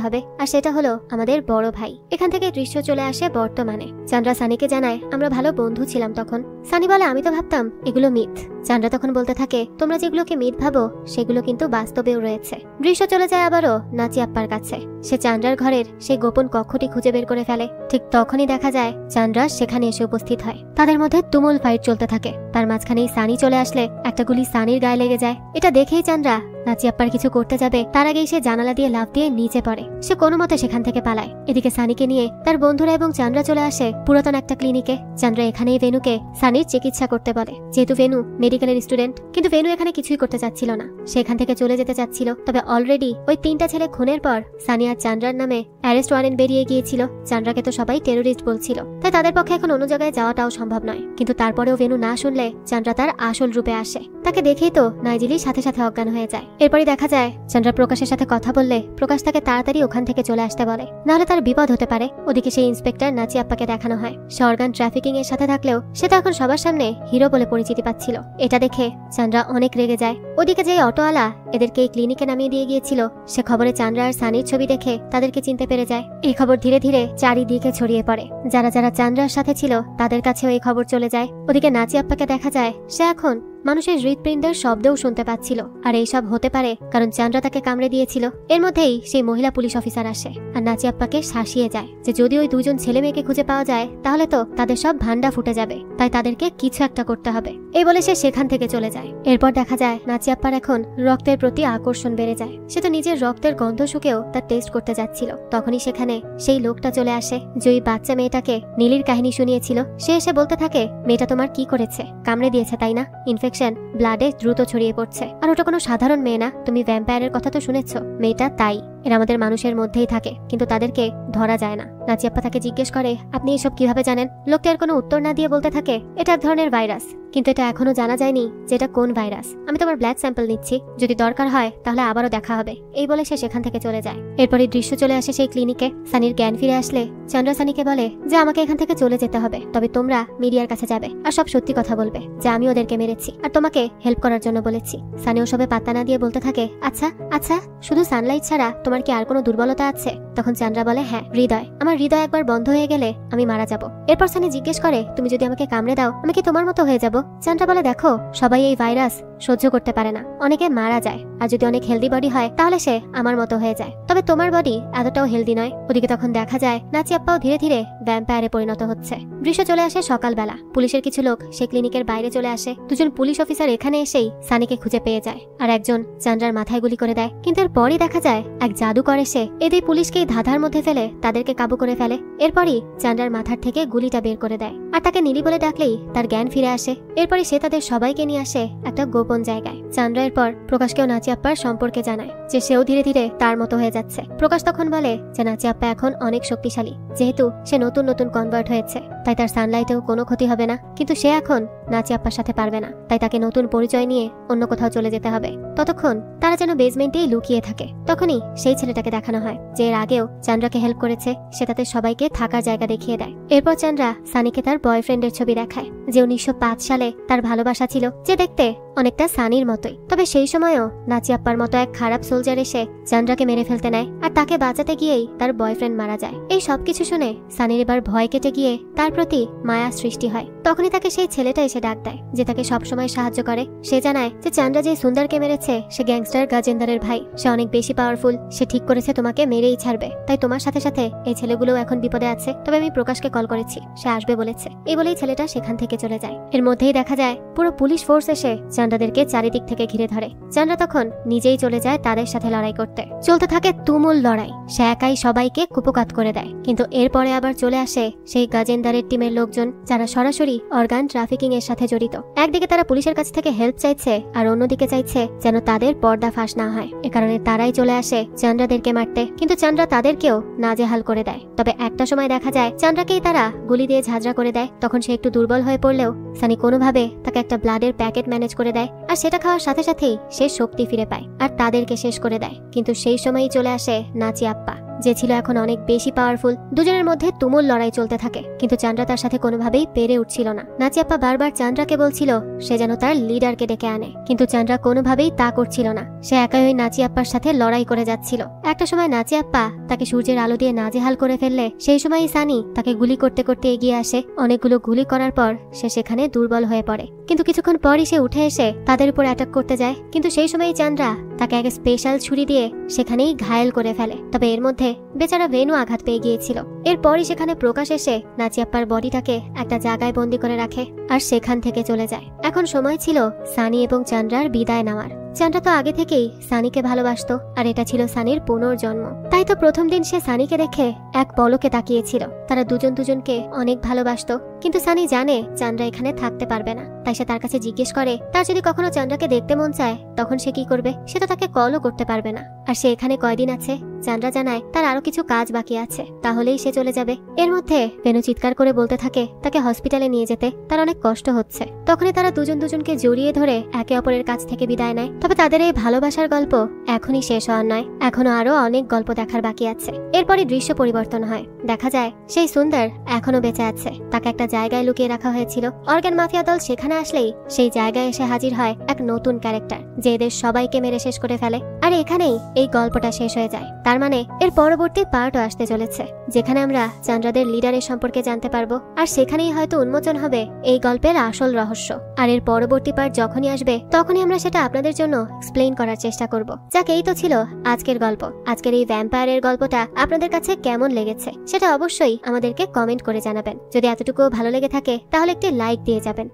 হবে, আর সেটা হলো আমাদের বড় ভাই। এখান থেকে দৃশ্য চলে আসে বর্তমানে। চান্দ্রা সানিকে জানায় আমরা ভালো বন্ধু ছিলাম তখন। সানি বলে আমি তো ভাবতাম এগুলো মিথ। চান্দ্রা তখন বলতে থাকে তোমরা যেগুলোকে মিথ ভাবো সেগুলো কিন্তু বাস্তবেও রয়েছে। দৃশ্য চলে যায় আবারও নাচি আপ্পার কাছে। সে চান্দ্রার ঘরের সেই গোপন কক্ষটি খুঁজে বের করে ফেলে। ঠিক তখনই দেখা যায় চান্দ্রা সেখানে এসে উপস্থিত হয়। তাদের মধ্যে তুমুল ফাইট চলতে থাকে। তার মাঝখানেই সানি চলে আসলে একটা গুলি সানির গায়ে লেগে যায়। এটা দেখেই চান্দ্রা নাচি আপ্পার কিছু করতে যাবে, তার আগেই সে জানালা দিয়ে লাফ দিয়ে নিচে পড়ে। সে কোনো মতে সেখান থেকে পালায়। এদিকে সানিকে নিয়ে তার বন্ধুরা এবং চান্দ্রা চলে আসে পুরাতন একটা ক্লিনিকে। চান্দ্রা এখানেই ভেনুকে সানির চিকিৎসা করতে বলে, যেহেতু ভেনু মেডিকেলের স্টুডেন্ট। কিন্তু ভেনু এখানে কিছুই করতে চাচ্ছিল না, সেখান থেকে চলে যেতে চাচ্ছিল। তবে অলরেডি ওই 3টা ছেলে খুনের পর সানি আর চান্দ্রার নামে অ্যারেস্ট ওয়ারেন্ট বেরিয়ে গিয়েছিল। চান্দ্রাকে তো সবাই টেরোরিস্ট বলছিল, তাই তাদের পক্ষে এখন অন্য জায়গায় যাওয়াটাও সম্ভব নয়। কিন্তু তারপরেও ভেনু না শুনলে চান্দ্রা তার আসল রূপে আসে। তাকে দেখেই তো নাইজেলি সাথে সাথে অজ্ঞান হয়ে যায়। এরপরই দেখা যায় চান্দ্রা প্রকাশের সাথে কথা বললে প্রকাশ তাকে তাড়াতাড়ি ওখান থেকে চলে আসতে বলে, নাহলে তার বিপদ হতে পারে। ওদিকে সেই ইন্সপেক্টর নাচি আপ্পাকে দেখানো হয়। সে অর্গান ট্রাফিকিং এর সাথে থাকলেও সে তো এখন সবার সামনে হিরো বলে পরিচিতি পাচ্ছিল। এটা দেখে চান্দ্রা অনেক রেগে যায়। ওদিকে যে অটোওয়ালা এদেরকে এই ক্লিনিকে নামিয়ে দিয়ে গিয়েছিল, সে খবরে চান্দ্রা আর সানির ছবি দেখে তাদেরকে চিনতে পেরে যায়। এই খবর ধীরে ধীরে চারিদিকে ছড়িয়ে পড়ে। যারা যারা চান্দ্রার সাথে ছিল তাদের কাছেও এই খবর চলে যায়। ওদিকে নাচি আপ্পাকে দেখা যায় সে এখন মানুষের হৃৎপিণ্ডের শব্দও শুনতে পাচ্ছিল। আর এইসব হতে পারে কারণ চান্দ্রা তাকে কামড়ে দিয়েছিল। এর মধ্যেই সেই মহিলা পুলিশ অফিসার আসে আর নাচি আপ্পাকে শাসিয়ে যায় যে যদি ওই দুজন ছেলে মেয়েকে খুঁজে পাওয়া যায় তাহলে তো তাদের সব ভান্ডা ফুটে যাবে, তাই তাদেরকে কিছু একটা করতে হবে। এই বলে সে সেখান থেকে চলে যায়। এরপর দেখা যায় নাচি আপ্পার এখন রক্তের প্রতি আকর্ষণ বেড়ে যায়। সে তো নিজের রক্তের গন্ধ শুকেও তার টেস্ট করতে যাচ্ছিল। তখনই সেখানে সেই লোকটা চলে আসে যে ওই বাচ্চা মেয়েটাকে নীলির কাহিনী শুনিয়েছিল। সে এসে বলতে থাকে মেয়েটা তোমার কি করেছে? কামড়ে দিয়েছে তাই না? ইনফেকশন ব্লাডে দ্রুত ছড়িয়ে পড়ছে। আর ওটা কোনো সাধারণ মেয়ে না, তুমি ভ্যাম্পায়ারের কথা তো শুনেছো, মেয়েটা তাই। এরা আমাদের মানুষের মধ্যেই থাকে, কিন্তু তাদেরকে ধরা যায় না। নাচিয়াপ্পা তাকে জিজ্ঞেস করে, আপনি এসব কিভাবে জানেন? লোকটা এর কোনো উত্তর না দিয়ে বলতে থাকে, এটা এক ধরনের ভাইরাস, কিন্তু এটা এখনো জানা যায়নি যে এটা কোন ভাইরাস। আমি তোমার ব্লাড স্যাম্পল নিচ্ছি, যদি দরকার হয় তাহলে আবারও দেখা হবে। এই বলে সে সেখান থেকে চলে যায়। এরপরই দৃশ্য চলে আসে সেই ক্লিনিকে। সানির জ্ঞান ফিরে আসলে চন্দ্রা সানিকে বলে যে আমাকে এখান থেকে চলে যেতে হবে, তবে তোমরা মিডিয়ার কাছে যাবে আর সব সত্যি কথা বলবে যে আমি ওদেরকে মেরেছি আর তোমাকে হেল্প করার জন্য বলেছি। সানি ওসবে পাত্তা না দিয়ে বলতে থাকে, আচ্ছা আচ্ছা, শুধু সানলাইট ছাড়া তোমার কি আর কোনো দুর্বলতা আছে? তখন চন্দ্রা বলে, হ্যাঁ, হৃদয়। আমার হৃদয় একবার বন্ধ হয়ে গেলে আমি মারা যাব। এরপর সানি জিজ্ঞেস করে, তুমি যদি আমাকে কামড়ে দাও আমি কি তোমার মতো হয়ে যাব? চন্দ্রা বলে, দেখো, সবাই এই ভাইরাস সহ্য করতে পারে না, অনেকে মারা যায়। আর যদি অনেক হেলদি বডি হয় তাহলে সে আমার মতো হয়ে যায়, তবে তোমার বডি এতটাও হেলদি নয়। ওদিকে তখন দেখা যায় নাচিয়াপ্পাও ধীরে ধীরে ভ্যাম্পায়ারে পরিণত হচ্ছে। দৃশ্য চলে আসে সকালবেলা। পুলিশের কিছু লোক সে ক্লিনিকের বাইরে চলে আসে। দুজন পুলিশ অফিসার এখানে এসেই সানিকে খুঁজে পেয়ে যায়, আর একজন চন্দ্রার মাথায় গুলি করে দেয়। কিন্তু এরপরই দেখা যায় এক জাদুকর এসে এই দুই পুলিশকেই ধাঁধার মধ্যে ফেলে তাদেরকে কাবু করে ফেলে। এরপরই চন্দ্রার মাথার থেকে গুলিটা বের করে দেয়, আর তাকে নীলি বলে ডাকলেই তার জ্ঞান ফিরে আসে। এরপরই সে তাদের সবাইকে নিয়ে আসে একটা গোপন জায়গায়। চন্দ্রা এরপর প্রকাশকেও নাচিয়াপ্পার সম্পর্কে জানায় যে সেও ধীরে ধীরে তার মতো হয়ে যাচ্ছে। প্রকাশ তখন বলে যে নাচিয়াপ্পা এখন অনেক শক্তিশালী, যেহেতু সে নতুন নতুন কনভার্ট হয়েছে তাই তার সানলাইটেও কোনো ক্ষতি হবে না, কিন্তু সে এখন নাচিয়াপ্পার সাথে পারবে না, তাই তাকে নতুন পরিচয় নিয়ে অন্য কোথাও চলে যেতে হবে। ততক্ষণ তারা যেন বেসমেন্টেই লুকিয়ে থাকে। তখনই সেই ছেলেটাকে দেখানো হয় যে এর আগেও চন্দ্রাকে হেল্প করেছে, সে তাদের সবাইকে থাকার জায়গা দেখিয়ে দেয়। এরপর চন্দ্রা সানিকে তার বয়ফ্রেন্ডের ছবি দেখায়, যে 1905 সালে তার ভালোবাসা ছিল, যে দেখতে অনেকটা সানির মতোই। তবে সেই সময়ও নাচিয়াপ্পার মতো এক খারাপ সোলজার এসে চন্দ্রাকে মেরে ফেলতে নেয়, আর তাকে বাঁচাতে গিয়েই তার বয়ফ্রেন্ড মারা যায়। এই সবকিছু শুনে সানির এবার ভয় কেটে গিয়ে তার প্রতি মায়া সৃষ্টি হয়। তখনই তাকে সেই ছেলেটা এসে ডাক দেয়, যে তাকে সবসময় সাহায্য করে। সে জানায় যে চন্দ্রা যে সুন্দরকে মেরেছে সে গ্যাংস্টার গাজেন্দারের ভাই, সে অনেক বেশি পাওয়ারফুল, সে ঠিক করেছে তোমাকে মেরেই ছাড়বে, তাই তোমার সাথে সাথে এই ছেলেগুলোও এখন বিপদে আছে। তবে আমি প্রকাশকে কল করেছি, সে আসবে বলেছে। এই বলেই ছেলেটা সেখান থেকে চলে যায়। এর মধ্যেই দেখা যায় পুরো পুলিশ ফোর্স এসে চন্দ্রাদেরকে চারিদিক থেকে ঘিরে ধরে। চন্দ্রা তখন নিজেই চলে যায় তাদের সাথে লড়াই করতে। চলতে থাকে তুমুল লড়াই, সে একাই সবাইকে কুপকাত করে দেয়। কিন্তু এরপরে আবার চলে আসে সেই গাজেন্দারের টিমের লোকজন, যারা সরাসরি অর্গান ট্রাফিকিং এর সাথে জড়িত। একদিকে তারা পুলিশের কাছ থেকে হেল্প চাইছে, আর অন্যদিকে চাইছে যেন তাদের পর্দা ফাঁস না হয়। এ কারণে তারাই চলে আসে চন্দ্রাদেরকে মারতে, কিন্তু চন্দ্রা তাদেরকেও নাজেহাল করে দেয়। তবে একটা সময় দেখা যায় চন্দ্রাকেই তারা গুলি দিয়ে ঝাঁঝরা করে দেয়। তখন সে একটু দুর্বল হয়ে পড়লেও সানি কোনোভাবে তাকে একটা ব্লাডের প্যাকেট ম্যানেজ করে দেয়, আর সেটা খাওয়ার সাথে সাথেই সে শক্তি ফিরে পায় আর তাদেরকে শেষ করে দেয়। কিন্তু সেই সময়ই চলে আসে নাচিয়াপ্পা, যে ছিল এখন অনেক বেশি পাওয়ারফুল। দুজনের মধ্যে তুমুল লড়াই চলতে থাকে, কিন্তু চন্দ্রা তার সাথে কোনোভাবেই পেরে উঠছিল না। নাচিয়াপ্পা বারবার চন্দ্রাকে বলছিল সে যেন তার লিডারকে ডেকে আনে, কিন্তু চন্দ্রা কোনোভাবেই তা করছিল না। সে একাই ওই নাচিয়াপ্পার সাথে লড়াই করে যাচ্ছিল। একটা সময় নাচিয়াপ্পা তাকে সূর্যের আলো দিয়ে নাজেহাল করে ফেললে সেই সময়ই সানি তাকে গুলি করতে করতে এগিয়ে আসে। অনেকগুলো গুলি করার পর সে সেখানে দুর্বল হয়ে পড়ে, কিন্তু কিছুক্ষণ পরই সে উঠে এসে তাদের উপর অ্যাটাক করতে যায়। কিন্তু সেই সময়ই চন্দ্রা তাকে এক স্পেশাল ছুরি দিয়ে সেখানেই ঘায়েল করে ফেলে। তবে এর মধ্যে বেচারা ভেনু আঘাত পেয়ে গিয়েছিল। এরপরই সেখানে প্রকাশ এসে নাচিয়াপ্পার বডিটাকে একটা জায়গায় বন্দি করে রাখে আর সেখান থেকে চলে যায়। এখন সময় ছিল সানি এবং চন্দ্রার বিদায় নেওয়ার। চন্দ্রা তো আগে থেকেই সানিকে ভালোবাসতো, আর এটা ছিল সানির পুনর্জন্ম। তাই তো প্রথম দিন সে সানিকে দেখে এক পলকে তাকিয়েছিল। তারা দুজন দুজনকে অনেক ভালোবাসতো, কিন্তু সানি জানে চন্দ্রা এখানে থাকতে পারবে না। তাই সে তার কাছে জিজ্ঞেস করে তার যদি কখনো চন্দ্রাকে দেখতে মন চায় তখন সে কি করবে। সে তো তাকে কলও করতে পারবে না, আর সে এখানে কয়দিন আছে। চন্দ্রা জানায় তার আরো কিছু কাজ বাকি আছে, তাহলেই সে চলে যাবে। এর মধ্যে ভেনু চিৎকার করে বলতে থাকে তাকে হসপিটালে নিয়ে যেতে তার অনেক কষ্ট হচ্ছে। তখনই তারা দুজন দুজনকে জড়িয়ে ধরে একে অপরের কাছ থেকে বিদায় নেয়। তবে তাদের এই ভালোবাসার গল্প এখনই শেষ হওয়ার নয়, এখনো আরো অনেক গল্প দেখার বাকি আছে। এরপরই দৃশ্য পরিবর্তন হয়। দেখা যায় সেই সুন্দর এখনো বেঁচে আছে, তাকে একটা জায়গায় লুকিয়ে রাখা হয়েছিল। অর্গান মাফিয়া দল সেখানে আসলেই সেই জায়গায় এসে হাজির হয় এক নতুন ক্যারেক্টার, যে এদের সবাইকে মেরে শেষ করে ফেলে। আর এখানেই এই গল্পটা শেষ হয়ে যায়। তার মানে এর পরবর্তী পার্টও আসতে চলেছে, যেখানে আমরা চন্দ্রাদের লিডারের সম্পর্কে জানতে পারবো, আর সেখানেই হয়তো উন্মোচন হবে এই গল্পের আসল রহস্য। আর এর পরবর্তী পার্ট যখনই আসবে তখনই আমরা সেটা আপনাদের জন্য এক্সপ্লেইন করার চেষ্টা করব। যাক, এই তো ছিল আজকের গল্প। আজকের এই ভ্যাম্পায়ারের গল্পটা আপনাদের কাছে কেমন লেগেছে সেটা অবশ্যই আমাদেরকে কমেন্ট করে জানাবেন। যদি এতটুকু ভালো লেগে থাকে তাহলে একটি লাইক দিয়ে যাবেন।